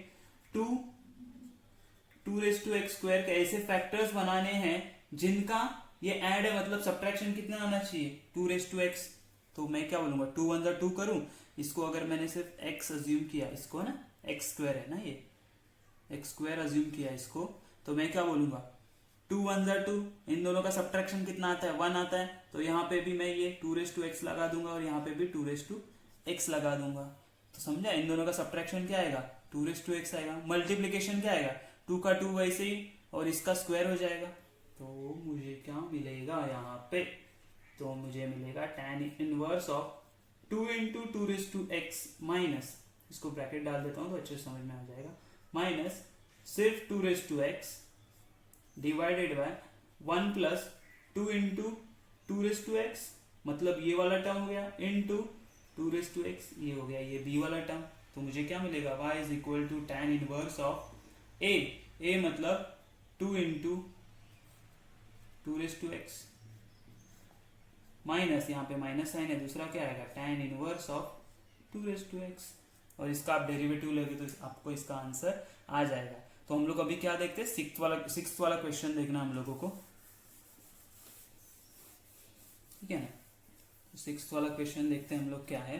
2 रेज टू एक्स स्क्वायर के ऐसे फैक्टर्स बनाने हैं जिनका ये ऐड है, मतलब सब्ट्रैक्शन कितना आना चाहिए, 2 रेज टू एक्स। तो मैं क्या बोलूंगा, 2 1 जा 2 करूं, इसको अगर मैंने सिर्फ x अज्यूम किया, इसको ना x स्क्वायर है ना, ये x स्क्वायर अज्यूम किया इसको, तो मैं क्या बोलूंगा, 2 1 जा 2, इन दोनों का सब्ट्रैक्शन कितना आता है, 1 आता है, तो यहाँ पे भी मैं ये 2 रेज टू एक्स लगा दूंगा और यहाँ पे भी 2 रेज टू एक्स लगा दूंगा। तो समझा, इन दोनों का सब्ट्रैक्शन क्या आएगा, 2 रेज टू एक्स आएगा, मल्टीप्लीकेशन क्या आएगा, 2 का 2 वैसे ही, और इसका स्क्वायर हो जाएगा। तो मुझे क्या मिलेगा यहाँ पे, तो मुझे मिलेगा tan inverse of 2 into 2 raise to x minus, इसको ब्रैकेट डाल देता हूँ तो अच्छे से समझ में आ जाएगा, माइनस सिर्फ 2 raise to x divided by 1 plus 2 into 2 raise to x, मतलब ये वाला टर्म हो गया, इंटू 2 रेज टू एक्स, ये हो गया ये b वाला टर्म। तो मुझे क्या मिलेगा, y is equal to tan inverse of a मतलब 2 into 2 raise to x minus, यहाँ पे माइनस साइन है, दूसरा क्या आएगा, tan inverse of 2 raise to x, और इसका आप डेरिवेटिव लोगे तो आपको इसका आंसर आ जाएगा। तो हम लोग अभी क्या देखते हैं, सिक्स्थ वाला क्वेश्चन देखना हम लोगों को, ठीक है ना। तो सिक्स्थ वाला क्वेश्चन देखते हैं हम लोग क्या है,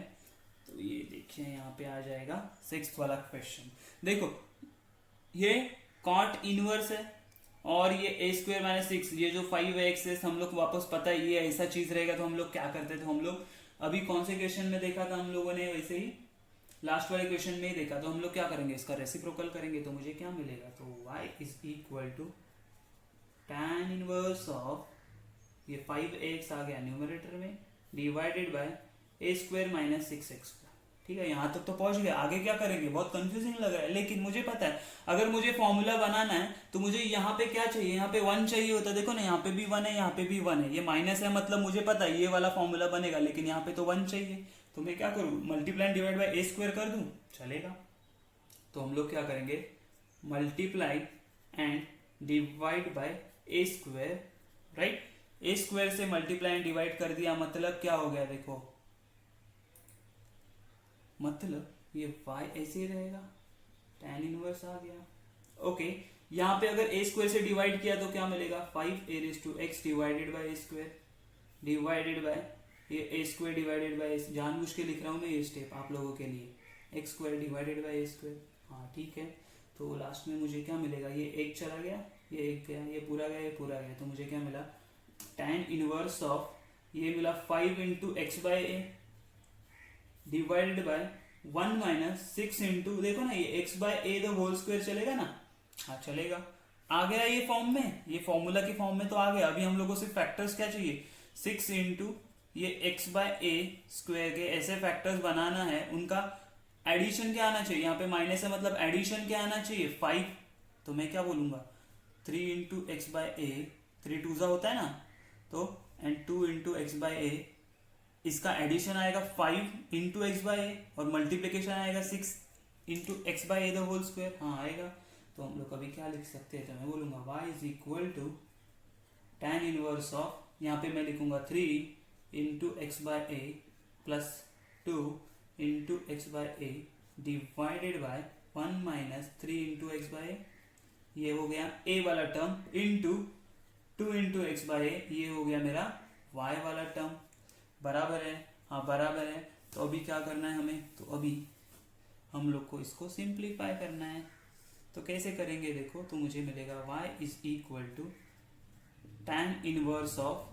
तो ये देखिए यहाँ पे आ जाएगा सिक्स्थ वाला क्वेश्चन। देखो ये कॉट इनवर्स है और ये a स्क्वायर माइनस 6, ये जो 5x है हम लोग को वापस पता है ये ऐसा चीज रहेगा, तो हम लोग क्या करते थे, हम लोग अभी कौन से क्वेश्चन में देखा था हम लोगों ने, वैसे ही लास्ट वाले क्वेश्चन में ही देखा। तो हम लोग क्या करेंगे, इसका रेसिप्रोकल करेंगे, तो मुझे क्या मिलेगा, तो y is equal to tan inverse of ये 5x आ गया न्यूमरेटर में divided by a square minus 6x। ठीक है, यहाँ तक तो पहुंच गया, आगे क्या करेंगे, बहुत कंफ्यूजिंग लग रहा है, लेकिन मुझे पता है अगर मुझे फॉर्मूला बनाना है तो मुझे यहाँ पे क्या चाहिए, यहाँ पे 1 चाहिए होता है, देखो ना यहाँ पे भी 1 है, यहाँ पे भी 1 है, ये माइनस है, मतलब मुझे पता है ये वाला फॉर्मूला बनेगा, लेकिन यहाँ पे तो 1 चाहिए, तो मैं क्या करूँ, multiply divide by a square कर दूं, चलेगा। तो हम लोग क्या करेंगे, multiply and divide by a square, right, a square से मल्टीप्लाई एंड डिवाइड कर दिया, मतलब क्या हो गया, देखो मतलब ये y ऐसे ही रहेगा, tan इनवर्स आ गया। ओके, यहाँ पे अगर a स्क्वायर से डिवाइड किया तो क्या मिलेगा, 5a raise to x divided by a square divided by ये a स्क्वायर डिवाइडेड बाय, जानबूझ के लिख रहा हूँ मैं ये स्टेप आप लोगों के लिए, x square divided by a square, हाँ ठीक है। तो लास्ट में मुझे क्या मिलेगा, ये एक चला गया, ये एक गया, ये पूरा गया, ये पूरा गया, तो मुझे क्या मिला, tan इनवर्स ऑफ ये मिला 5 into x by a divided by 1 minus 6 into, देखो ना ये x by a the whole square चलेगा ना, हाँ चलेगा, आ गया ये फॉर्म में, ये फॉर्मूला की फॉर्म में तो आ गया। अभी हम लोग को सिर्फ फैक्टर्स क्या चाहिए, 6 इंटू ये x बाय ए स्क्वायर के ऐसे फैक्टर्स बनाना है, उनका एडिशन क्या आना चाहिए, यहाँ पे माइनस है मतलब एडिशन क्या आना चाहिए 5, तो मैं क्या बोलूंगा 3 इंटू एक्स बाय ए, 3 2 होता है ना, तो एंड 2 इंटू एक्स बाय ए, इसका एडिशन आएगा 5 इंटू एक्स बाय ए और मल्टीप्लीकेशन आएगा 6 into x by a the whole square, हाँ आएगा। तो हम लोग अभी क्या लिख सकते हैं, तो मैं बोलूंगा y is equal to tan inverse of, यहाँ पे मैं लिखूंगा 3 into x by a plus 2 into x by a divided by 1 minus 3 into x by a, ये हो गया a वाला term, into 2 into x by a, ये हो गया मेरा y वाला टर्म, बराबर है, हाँ बराबर है। तो अभी क्या करना है हमें, तो अभी हम लोग को इसको सिंप्लीफाई करना है, तो कैसे करेंगे देखो, तो मुझे मिलेगा y is equal to tan inverse of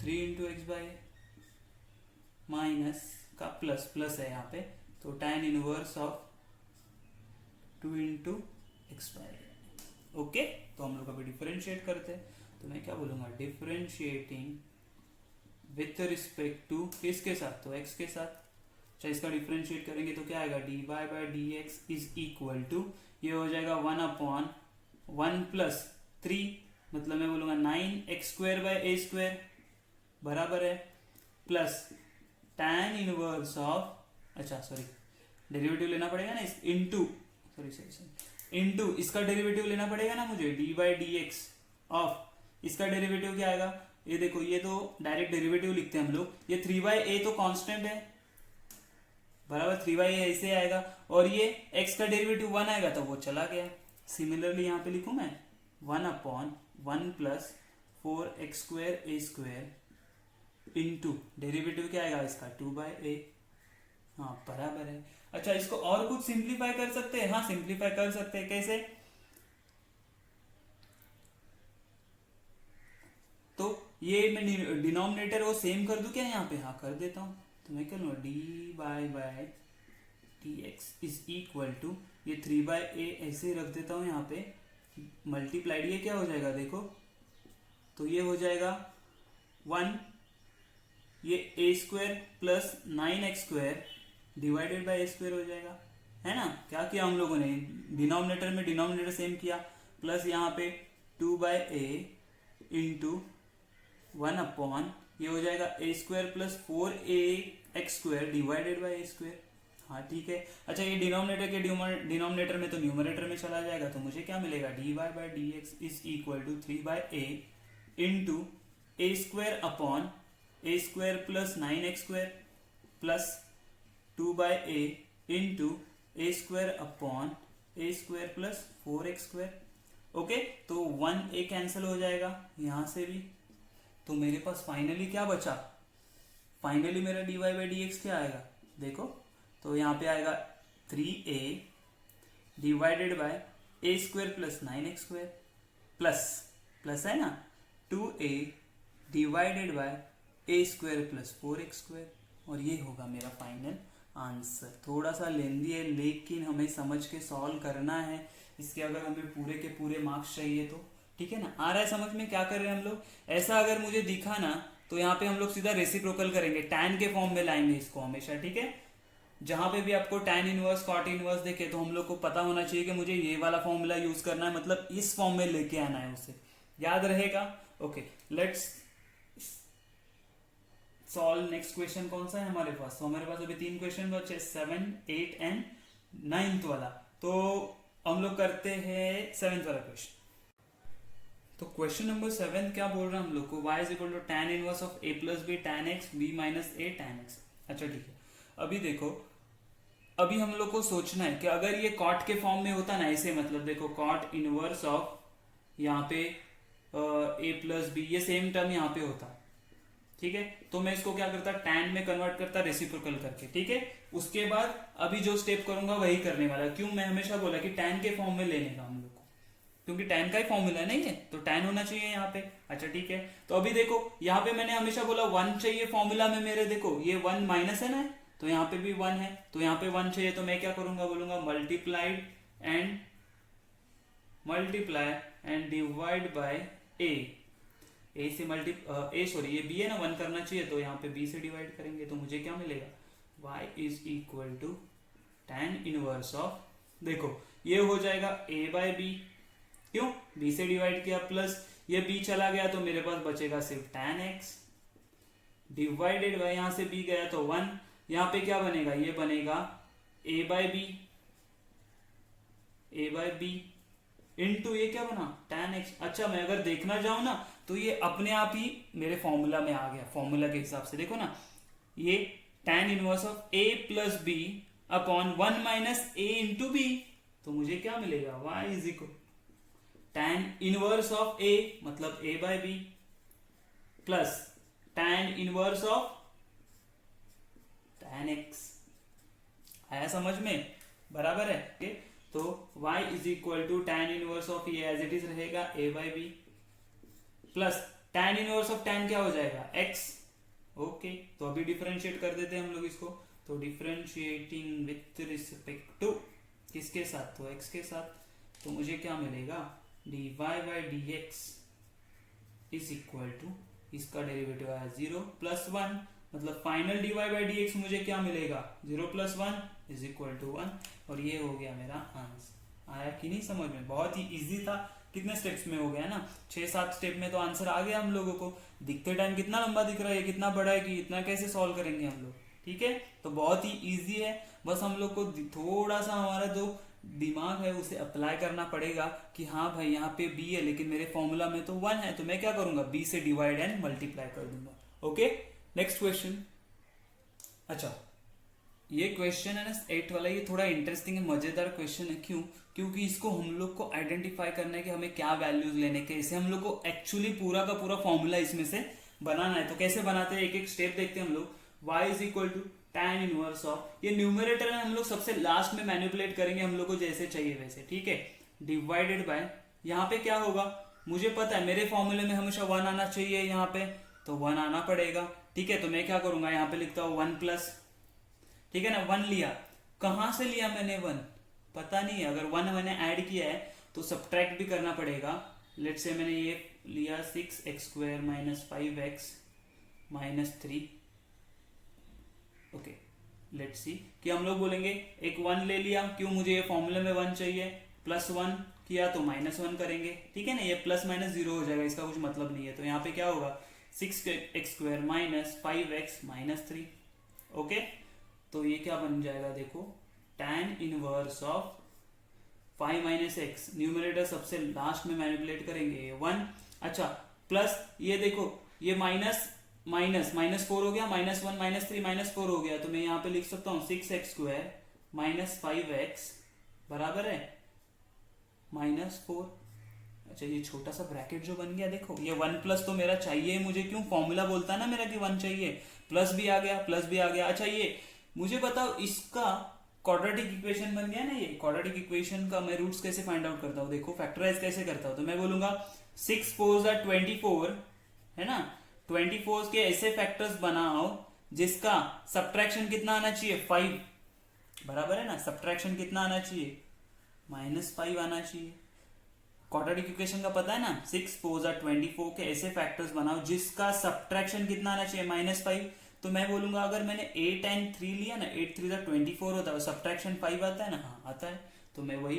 3 into x by minus का प्लस प्लस है यहाँ पे, तो tan inverse of 2 into x by. Okay, तो हम लोग अभी डिफरेंशिएट करते हैं, तो मैं क्या बोलूँगा, डिफरेंशिएटिंग विथ रिस्पेक्ट टू किसके साथ, तो x के साथ। अच्छा, इसका डिफरेंशिएट करेंगे तो क्या आएगा, dy by d x is equal to, ये हो जाएगा 1/1 प्लस 3, मतलब मैं बोलूँगा 9x² बाई ए स्क्वायर बराबर है, प्लस tan इनवर्स ऑफ, अच्छा सॉरी डेरिवेटिव लेना पड़ेगा ना इस, इंटू इंटू इसका डेरिवेटिव लेना पड़ेगा ना मुझे, D by d x of, इसका डेरिवेटिव क्या आएगा, ये देखो, ये तो डायरेक्ट डेरिवेटिव लिखते हैं हम लोग, ये 3/a तो कांस्टेंट है बराबर, 3/a ऐसे आएगा, और ये x का डेरिवेटिव 1 आएगा तो वो चला गया। सिमिलरली यहाँ पे लिखूं मैं 1/1 plus 4x² a square into derivative क्या आएगा इसका 2/a, हाँ बराबर है। अच्छा, इसको और कुछ सिंप्लीफाई कर सकते हैं, हाँ सिंप्लीफाई कर सकते हैं, कैसे, तो ये मैं डिनोमिनेटर वो सेम कर दूं क्या यहाँ पे, हाँ कर देता हूँ, तो मैं क्या लूँगा dy by d x is equal to, ये 3/a ऐसे ही रख देता हूँ यहाँ पे, मल्टीप्लाइड, ये क्या हो जाएगा देखो, तो ये हो जाएगा 1, ये a square plus 9x² divided by a square हो जाएगा, है ना। क्या किया हम लोगों ने, डिनोमिनेटर में डिनोमिनेटर सेम किया, प्लस यहाँ पे 2/a इंटू 1/, ये हो जाएगा a square plus 4ax² divided by a square, हाँ ठीक है। अच्छा, ये डिनोमिनेटर के डिनोमिनेटर में तो न्यूमरेटर में चला जाएगा, तो मुझे क्या मिलेगा, dy by d x is equal to 3/a into a square upon a square plus 9x² plus 2/a into a square upon a square plus 4x²। Okay, तो 1a कैंसिल हो जाएगा यहां से भी, तो मेरे पास फाइनली क्या बचा, फाइनली मेरा dy बाई डी एक्स क्या आएगा देखो, तो यहाँ पे आएगा 3a divided by a square plus 9x² plus plus है ना 2a divided by a square plus 4x², और ये होगा मेरा फाइनल आंसर। थोड़ा सा लेंदी है, लेकिन हमें समझ के सॉल्व करना है इसके, अगर हमें पूरे के पूरे मार्क्स चाहिए तो, ठीक है ना। आ रहा है समझ में क्या कर रहे हैं हम लोग, ऐसा अगर मुझे दिखा ना तो यहाँ पे हम लोग सीधा रेसिप्रोकल करेंगे, टैन के फॉर्म में लाएंगे इसको हमेशा, ठीक है। जहां पे भी आपको tan इनवर्स कॉट इनवर्स देखे तो हम लोग को पता होना चाहिए कि मुझे ये वाला फॉर्मूला यूज करना है, मतलब इस फॉर्म में लेके आना है, उसे याद रहेगा। Okay, let's solve next question. कौन सा है हमारे पास, तो हमारे पास अभी 3 क्वेश्चन बचे, 7, 8 एंड 9th वाला, तो हम लोग करते हैं 7th वाला क्वेश्चन। तो क्वेश्चन नंबर 7 क्या बोल रहा है हम लोग को, y is equal to tan inverse of a plus b tan x b minus a tan x। अच्छा ठीक है, अभी देखो, अभी हम लोग को सोचना है कि अगर ये कॉट के फॉर्म में होता ना ऐसे, मतलब देखो कॉट इनवर्स ऑफ यहाँ पे a प्लस बी, ये सेम टर्म यहाँ पे होता, ठीक है, तो मैं इसको क्या करता, tan में कन्वर्ट करता रेसिप्रोकल करके, ठीक है। उसके बाद अभी जो स्टेप करूंगा वही करने वाला, क्यों, मैं हमेशा बोला कि tan के फॉर्म में लेने का हम लोग को, क्योंकि tan का ही फॉर्मूला नहीं है, तो tan होना चाहिए यहाँ पे। अच्छा ठीक है, तो अभी देखो यहाँ पे मैंने हमेशा बोला 1 चाहिए फॉर्मूला में मेरे, देखो ये 1 माइनस है ना, तो यहाँ पे भी 1 है, तो यहाँ पे 1 चाहिए, तो मैं क्या करूंगा, बोलूंगा मल्टीप्लाई एंड डिवाइड बाय ए से ये बी है ना, 1 करना चाहिए, तो यहाँ पे बी से डिवाइड करेंगे, तो मुझे क्या मिलेगा, y is equal to tan inverse of, देखो ये हो जाएगा a बाय बी, क्यों, b से डिवाइड किया, प्लस ये b चला गया तो मेरे पास बचेगा सिर्फ tan x डिवाइडेड बाय, यहाँ से b गया तो 1, यहाँ पे क्या बनेगा, ये बनेगा a बाय बी इंटू ये क्या बना tan x। अच्छा, मैं अगर देखना जाऊं ना तो ये अपने आप ही मेरे फॉर्मूला में आ गया, फॉर्मूला के हिसाब से देखो ना, ये tan inverse of a plus b upon 1 minus a into b, तो मुझे क्या मिलेगा, y is equal tan inverse of a मतलब a by b plus tan inverse of tan x। आया समझ में, बराबर है, okay? तो y is equal to tan inverse of ये एज इट इज रहेगा a by b plus tan inverse of tan क्या हो जाएगा x। ओके, तो अभी डिफरेंशिएट कर देते हैं हम लोग इसको। तो डिफरेंशिएटिंग विथ रिस्पेक्ट टू किसके साथ, तो x के साथ, तो मुझे क्या मिलेगा, dy by d x is equal to, इसका डेरिवेटिव आया 0 प्लस 1, मतलब final dy by d x मुझे क्या मिलेगा, 0 प्लस 1 इज इक्वल टू 1। और ये हो गया मेरा आंसर। आया कि नहीं समझ में, बहुत ही इजी था। कितने स्टेप्स में हो गया ना, 6-7 स्टेप में तो आंसर आ गया हम लोगों को। दिखते टाइम कितना लंबा दिख रहा है, कितना बड़ा है, कि इतना कैसे सॉल्व करेंगे हम लोग। ठीक है, तो बहुत ही इजी है। बस हम लोग को थोड़ा सा हमारा जो दिमाग है उसे अप्लाई करना पड़ेगा कि हाँ भाई यहाँ पे b है, लेकिन मेरे फॉर्मूला में तो 1 है, तो मैं क्या करूंगा, b से डिवाइड एंड मल्टीप्लाई कर दूंगा। Okay, next question. अच्छा, ये क्वेश्चन है ना 8 वाला, ये थोड़ा इंटरेस्टिंग है, मजेदार क्वेश्चन है। क्यों? क्योंकि इसको हम लोग को आइडेंटिफाई करना है कि हमें क्या वैल्यूज लेने के, इसे हम लोग को एक्चुअली पूरा का पूरा फॉर्मूला इसमें से बनाना है। तो कैसे बनाते हैं, एक एक स्टेप देखते हैं हम लोग। y is equal to tan inverse of, ये न्यूमरेटर है, हम लोग सबसे लास्ट में मैनिपुलेट करेंगे हम लोग को जैसे चाहिए वैसे। ठीक है, डिवाइडेड बाय, यहाँ पे क्या होगा, मुझे पता है मेरे फॉर्मूले में हमेशा 1 आना चाहिए, यहाँ पे तो 1 आना पड़ेगा। ठीक है, तो मैं क्या करूंगा, यहाँ पे लिखता हूँ 1 प्लस, ठीक है ना, 1 लिया, कहां से लिया मैंने 1 पता नहीं है। अगर 1 मैंने ऐड किया है तो सब्ट्रैक्ट भी करना पड़ेगा। लेट से मैंने ये लिया 6x² minus 5x minus 3। Okay, let's see कि हम लोग बोलेंगे एक 1 ले लिया, क्यों, मुझे ये फॉर्मूले में 1 चाहिए, प्लस 1 किया तो माइनस 1 करेंगे। ठीक है ना, ये प्लस माइनस 0 हो जाएगा, इसका कुछ मतलब नहीं है। तो यहाँ पे क्या होगा, 6x² minus 5x minus 3। Okay, तो ये क्या बन जाएगा, देखो tan inverse of 5 minus x, numerator सबसे लास्ट में मैनिपुलेट करेंगे 1। अच्छा, प्लस ये देखो, ये माइनस माइनस माइनस 4 हो गया, माइनस 1 माइनस 3 माइनस 4 हो गया, तो मैं यहाँ पे लिख सकता हूँ 6x² माइनस 5x बराबर है माइनस 4। अच्छा, ये छोटा सा ब्रैकेट जो बन गया, देखो ये 1 प्लस तो मेरा चाहिए मुझे, क्यों, फॉर्मूला बोलता है ना मेरा कि 1 चाहिए, प्लस भी आ गया, प्लस भी आ गया। अच्छा, ये मुझे बताओ, इसका क्वाड्रेटिक इक्वेशन बन गया ना, ये क्वाड्रेटिक इक्वेशन का मैं रूट्स कैसे फाइंड आउट करता हूँ, देखो फैक्टराइज कैसे करता हूँ। तो मैं बोलूंगा 6 4 24 है ना, 24 के ऐसे फैक्टर्स बनाओ जिसका सब्ट्रैक्शन कितना आना चाहिए, 5, बराबर है ना, सब्ट्रैक्शन कितना आना चाहिए, -5 आना चाहिए। क्वाड्रेटिक इक्वेशन का पता है ना, 6 4 24 के ऐसे फैक्टर्स बनाओ जिसका सब्ट्रैक्शन कितना आना चाहिए, -5। तो मैं बोलूंगा अगर मैंने 8 and 3 लिया ना, 8 3 24 होता है, सब्ट्रैक्शन 5 आता है ना, हाँ आता है, तो मैं वही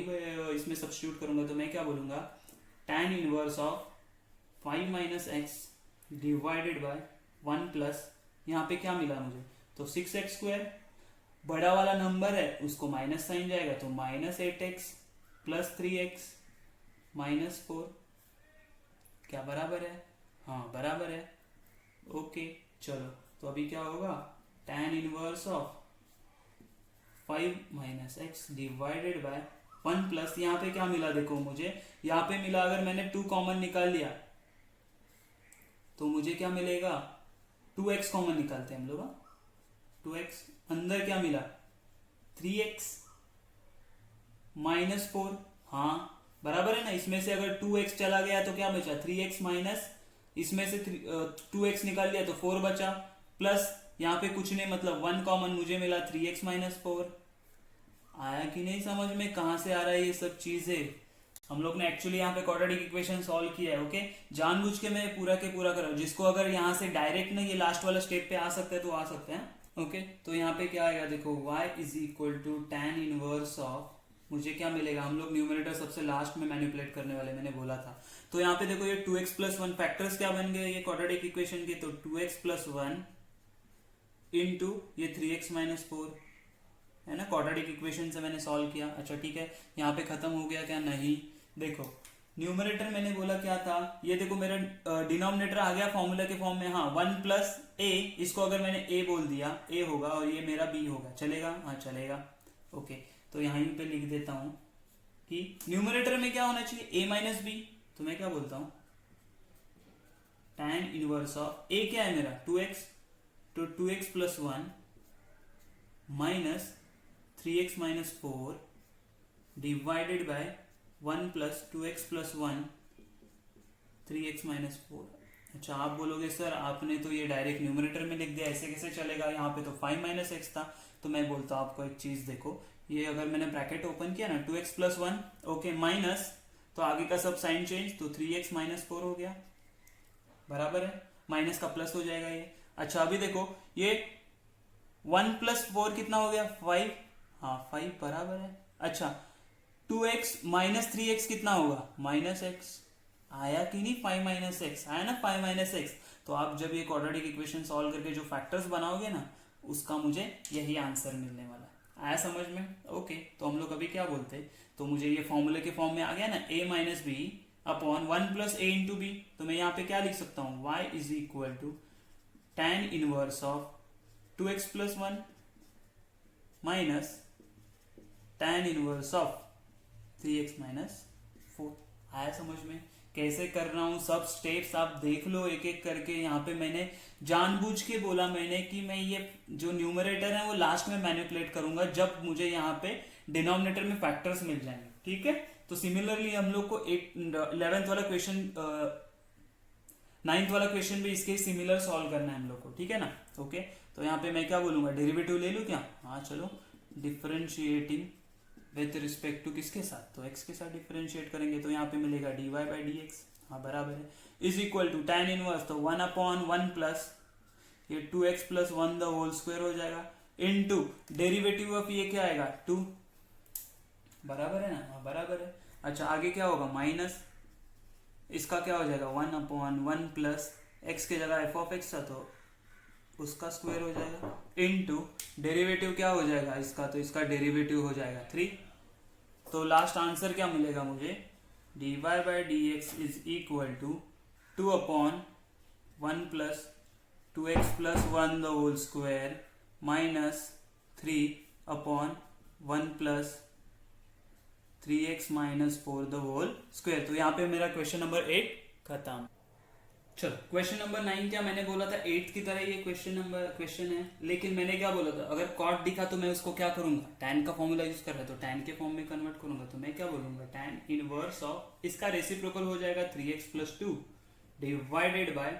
इसमें सब्स्टिट्यूट करूंगा। तो मैं क्या बोलूंगा, tan inverse of 5 minus x divided by 1 plus, यहाँ पे क्या मिला मुझे, तो 6x², बड़ा वाला नंबर है उसको माइनस साइन जाएगा, तो -8x प्लस 3x माइनस 4, क्या बराबर है, हाँ बराबर है। ओके, चलो, तो अभी क्या होगा, tan inverse of 5 minus x divided by 1 plus, यहाँ पे क्या मिला देखो मुझे, यहाँ पे मिला, अगर मैंने 2 कॉमन निकाल लिया तो मुझे क्या मिलेगा, 2x कॉमन निकालते हैं हम लोग, 2x, अंदर क्या मिला, 3x माइनस 4, हाँ बराबर है ना, इसमें से अगर 2x चला गया तो क्या बचा, 3x माइनस, इसमें से 2x निकाल लिया तो 4 बचा, प्लस यहाँ पे कुछ नहीं, मतलब 1 कॉमन मुझे मिला, 3x माइनस 4। आया कि नहीं समझ में, कहां से आ रहा है ये सब चीजें, हम लोग ने एक्चुअली यहाँ पे क्वाड्रेटिक इक्वेशन सॉल्व किया है। ओके, जानबूझ के मैं पूरा के पूरा कर रहा हूँ, जिसको अगर यहाँ से डायरेक्ट ना ये लास्ट वाला स्टेप पे आ सकता है तो आ सकते हैं। ओके, तो यहाँ पे क्या आएगा, देखो y is equal to tan inverse of, मुझे क्या मिलेगा, हम लोग न्यूमरेटर सबसे लास्ट में मैनिपुलेट करने वाले, मैंने बोला था। तो यहाँ पे देखो ये 2x प्लस 1 फैक्टर्स क्या बन गए ये क्वाड्रेटिक इक्वेशन के, तो 2x प्लस 1 इंटू ये 3x माइनस 4 है ना, क्वाड्रेटिक इक्वेशन से मैंने सॉल्व किया। अच्छा ठीक है, यहाँ पे खत्म हो गया क्या, नहीं, देखो न्यूमरेटर मैंने बोला क्या था, ये देखो मेरा डिनोमिनेटर आ गया फॉर्मूला के फॉर्म में, हाँ 1 प्लस a, इसको अगर मैंने a बोल दिया, a होगा और ये मेरा b होगा, चलेगा, हाँ चलेगा। ओके, तो यहाँ पे लिख देता हूं कि न्यूमरेटर में क्या होना चाहिए, a माइनस बी, तो मैं क्या बोलता हूं, tan इनवर्स ऑफ a क्या है मेरा 2x, तो 2x plus 1 minus 3x minus 4 divided by 1 plus 2x plus 1 3x minus 4 अच्छा, आप बोलोगे सर आपने तो ये डायरेक्ट न्यूमरेटर में लिख दिया, ऐसे कैसे चलेगा, यहाँ पे तो 5 माइनस एक्स था। तो मैं बोलता हूँ आपको एक चीज, देखो ये अगर मैंने ब्रैकेट ओपन किया ना 2x प्लस 1, ओके, माइनस, तो आगे का सब साइन चेंज, तो 3x माइनस 4 हो गया, बराबर है, माइनस का प्लस हो जाएगा ये। अच्छा अभी देखो ये 1 प्लस 4 कितना हो गया 5, हाँ 5 बराबर है। अच्छा 2x माइनस 3x कितना होगा माइनस एक्स, आया कि नहीं 5 माइनस एक्स, आया ना 5 माइनस एक्स। तो आप जब ये क्वाड्रेटिक इक्वेशन सॉल्व करके जो फैक्टर्स बनाओगे ना, उसका मुझे यही आंसर मिलने वाला है। आया समझ में? ओके, तो हम लोग अभी क्या बोलते हैं, तो मुझे ये फॉर्मूले के फॉर्म में आ गया ना, a minus b upon 1 plus a into b. तो मैं यहाँ पे क्या लिख सकता हूँ, y is equal to tan inverse of 2x plus 1 minus tan inverse of 3x minus 4। आया समझ में? कैसे कर रहा हूं सब स्टेप्स आप देख लो एक एक करके। यहाँ पे मैंने जानबूझ के बोला मैंने कि मैं ये जो न्यूमरेटर है वो लास्ट में मैनिपुलेट करूंगा जब मुझे यहाँ पे डिनोमिनेटर में फैक्टर्स मिल जाएंगे, ठीक है। तो सिमिलरली हम लोग को 11th वाला क्वेश्चन 9th वाला क्वेश्चन भी इसके सिमिलर सॉल्व करना है हम लोग को, ठीक है ना। ओके, तो यहाँ पे मैं क्या बोलूंगा, डेरिवेटिव ले लूं क्या, हाँ चलो, डिफरेंशिएटिंग विथ रिस्पेक्ट टू किसके साथ, तो x के साथ डिफरेंशिएट करेंगे, तो यहाँ पे मिलेगा dy बाई डी एक्स, हाँ बराबर है, is equal to tan inverse, तो 1 अपॉन 1 प्लस ये 2x plus 1 the whole square हो जाएगा, इनटू डेरिवेटिव ऑफ ये क्या आएगा 2, बराबर है ना, हाँ बराबर है। अच्छा आगे क्या होगा, माइनस इसका क्या हो जाएगा 1 अपॉन 1 प्लस x के जगह f ऑफ x था तो उसका स्क्वायर हो जाएगा, इनटू डेरिवेटिव क्या हो जाएगा इसका, तो इसका डेरिवेटिव हो जाएगा 3। तो लास्ट आंसर क्या मिलेगा मुझे, dy by d x is equal to 2 upon 1 plus 2x plus 1 the whole square minus 3 upon 1 plus 3x minus 4 the whole square. तो यहाँ पे मेरा क्वेश्चन नंबर 8 खत्म। चलो क्वेश्चन नंबर 9 क्या मैंने बोला था 8 की तरह ये क्वेश्चन है, लेकिन मैंने क्या बोला था, अगर कॉट दिखा तो मैं उसको क्या करूंगा, tan का फॉर्मूला यूज कर रहा है तो tan के फॉर्म में कन्वर्ट करूंगा, तो मैं क्या बोलूंगा tan इनवर्स ऑफ, इसका रेसिप्रोकल हो जाएगा 3x plus 2 divided by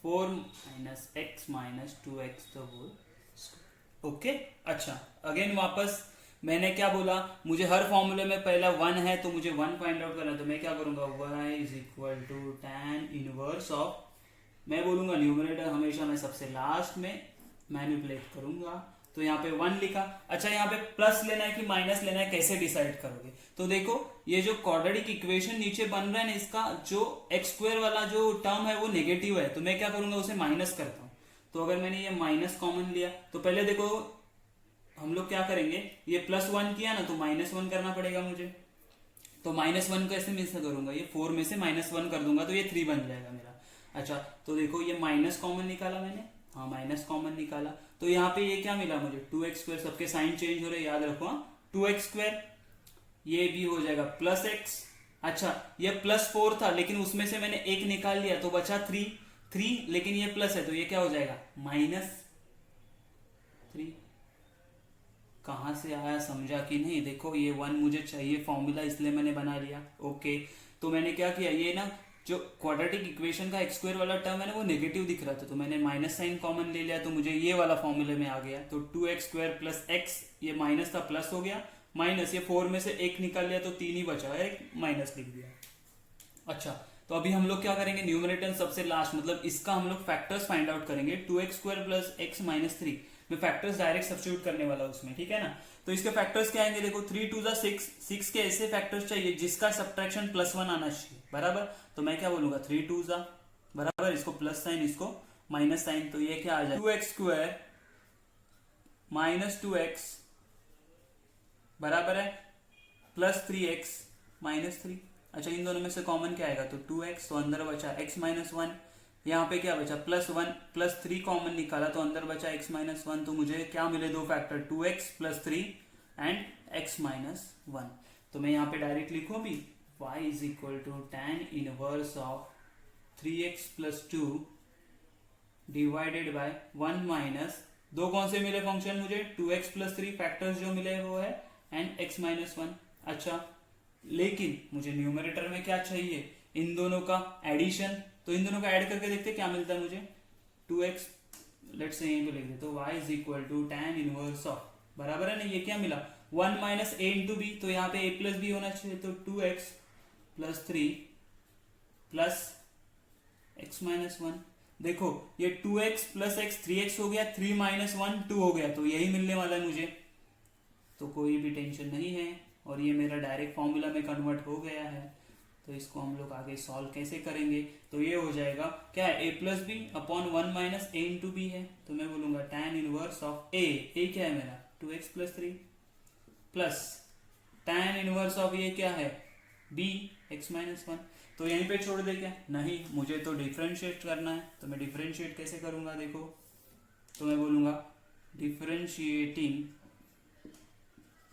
4 minus x minus 2x the whole square. Okay, अच्छा अगेन वापस मैंने क्या बोला, मुझे हर फॉर्मूले में पहला 1 है तो मुझे 1 फाइंड आउट करना है, तो मैं क्या करूंगा y is equal to tan inverse of, मैं बोलूंगा न्यूमरेटर हमेशा मैं सबसे लास्ट में मैनिपुलेट करूंगा, तो यहाँ पे 1 लिखा। अच्छा यहाँ पे प्लस लेना है कि माइनस लेना है, कैसे डिसाइड करोगे, तो देखो ये जो क्वाड्रेटिक इक्वेशन नीचे बन रहा है ना, इसका जो एक्स स्क्वायर वाला जो टर्म है वो नेगेटिव है, तो मैं क्या करूंगा उसे माइनस करता हूँ। तो अगर मैंने ये माइनस कॉमन लिया तो पहले देखो हम लोग क्या करेंगे, ये प्लस 1 किया ना तो माइनस 1 करना पड़ेगा मुझे, तो माइनस 1 कैसे मिस करूंगा, ये 4 में से माइनस 1 कर दूंगा तो ये 3 बन जाएगा मेरा। अच्छा तो देखो ये माइनस कॉमन निकाला मैंने, हाँ माइनस कॉमन निकाला, तो यहाँ पे ये क्या मिला मुझे 2x स्क्वायर, सबके साइन चेंज हो रहे याद रखो, हाँ 2x स्क्वायर, ये भी हो जाएगा प्लस x। अच्छा ये प्लस 4 था लेकिन उसमें से मैंने एक निकाल लिया तो बचा 3, लेकिन ये प्लस है तो ये क्या हो जाएगा माइनस 3। कहाँ से आया समझा कि नहीं, देखो ये 1 मुझे चाहिए फॉर्मूला इसलिए मैंने बना लिया। ओके तो मैंने क्या किया, ये ना जो क्वाड्रेटिक इक्वेशन का एक्स स्क्वायर वाला टर्म है ना वो नेगेटिव दिख रहा था, तो मैंने माइनस साइन कॉमन ले लिया तो मुझे ये वाला फॉर्मूले में आ गया, तो 2x स्क्वायर प्लस x, ये माइनस था प्लस हो गया, माइनस ये 4 में से एक निकाल लिया तो 3 ही बचा, एक माइनस लिख दिया। अच्छा तो अभी हम लोग क्या करेंगे, न्यूमरेटर सबसे लास्ट, मतलब इसका हम लोग फैक्टर्स फाइंड आउट करेंगे, 2x square plus x minus 3 मैं फैक्टर्स डायरेक्ट सब्स्टिट्यूट करने वाला हूं उसमें, ठीक है ना। तो इसके फैक्टर्स क्या आएंगे, देखो 3 2 जा 6 के ऐसे फैक्टर्स चाहिए जिसका सब्ट्रैक्शन +1 आना चाहिए, बराबर। तो मैं क्या बोलूंगा 3 2 जा बराबर, इसको प्लस साइन इसको माइनस साइन, तो ये क्या आ जाए 2x स्क्वायर माइनस 2x बराबर है प्लस 3x माइनस 3। अच्छा इन दोनों में से कॉमन क्या आएगा, तो 2x, तो अंदर बचा x माइनस 1, यहाँ पे क्या बचा +1 प्लस 3 कॉमन निकाला तो अंदर बचा x माइनस 1, तो मुझे क्या मिले दो factor 2x plus 3 and x minus 1। तो मैं यहाँ पे डायरेक्ट लिखूं अभी y is equal to tan inverse of 3x plus 2 divided by 1 minus, दो कौन से मिले फंक्शन मुझे 2x प्लस 3 फैक्टर्स जो मिले वो है एंड x माइनस 1। अच्छा लेकिन मुझे न्यूमरेटर में क्या चाहिए, इन दोनों का एडिशन, तो इन दोनों का ऐड करके देखते क्या मिलता है मुझे। 2x लेट्स से यहीं पे लिख दे, तो y is equal to tan inverse of, बराबर है ना, ये क्या मिला 1 माइनस a इंटू बी, तो यहाँ पे a प्लस बी होना चाहिए, तो 2x plus 3 plus x minus 1। देखो ये 2x प्लस x 3x हो गया, 3 माइनस 1 2 हो गया, तो यही मिलने वाला है मुझे, तो कोई भी टेंशन नहीं है, और ये मेरा डायरेक्ट फॉर्मूला में कन्वर्ट हो गया है। तो इसको हम लोग आगे सॉल्व कैसे करेंगे, तो ये हो जाएगा क्या है, a plus b upon 1 minus a into b है, तो मैं बोलूंगा tan इनवर्स ऑफ a क्या है मेरा 2x plus 3 plus tan inverse of ये क्या है b x माइनस 1। तो यहीं पे छोड़ दे क्या, नहीं मुझे तो डिफरेंशिएट करना है, तो मैं डिफरेंशिएट कैसे करूंगा देखो, तो मैं बोलूंगा डिफरेंशिएटिंग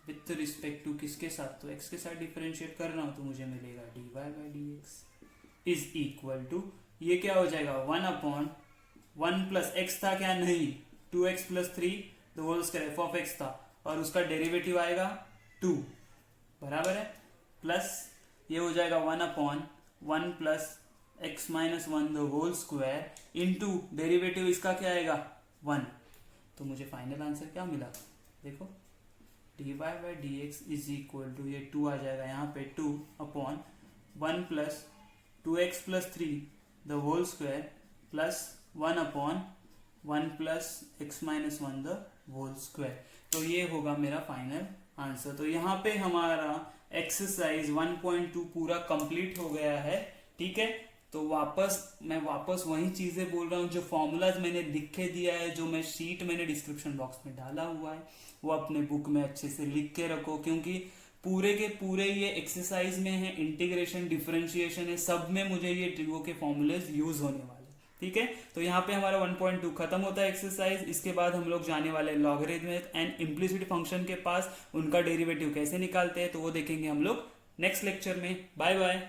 विथ रिस्पेक्ट टू किसके साथ, तो x के साथ डिफरेंशिएट कर रहा हूं, तो मुझे मिलेगा dy by dx is equal to, ये क्या हो जाएगा 1 अपॉन 1 प्लस x था क्या, नहीं 2x प्लस 3 तो वो उसका एफ ऑफ x था, और उसका डेरिवेटिव आएगा 2, बराबर है, प्लस ये हो जाएगा 1 upon 1 plus x minus 1 the whole square into derivative इसका क्या आएगा 1, तो मुझे फाइनल आंसर क्या मिला देखो, dy by d x is equal to, ये 2 आ जाएगा यहाँ पे 2 upon 1 plus 2x plus 3 the whole square plus 1 upon 1 plus x minus 1 the whole square, तो ये होगा मेरा फाइनल आंसर। तो यहाँ पे हमारा एक्सरसाइज 1.2 पूरा कंप्लीट हो गया है, ठीक है। तो मैं वापस वही चीजें बोल रहा हूँ, जो फॉर्मूलाज मैंने लिख के दिया है, जो मैं शीट मैंने डिस्क्रिप्शन बॉक्स में डाला हुआ है, वो अपने बुक में अच्छे से लिख के रखो, क्योंकि पूरे के पूरे ये एक्सरसाइज में है, इंटीग्रेशन डिफरेंशिएशन है, सब में मुझे ये ट्रिगो के फॉर्मूलेज यूज होने वाले, ठीक है। तो यहाँ पे हमारा 1.2 खत्म होता है एक्सरसाइज। इसके बाद हम लोग जाने वाले लॉगरिथम एंड इम्प्लिसिट फंक्शन के पास, उनका डेरिवेटिव कैसे निकालते हैं, तो वो देखेंगे हम लोग नेक्स्ट लेक्चर में। Bye bye.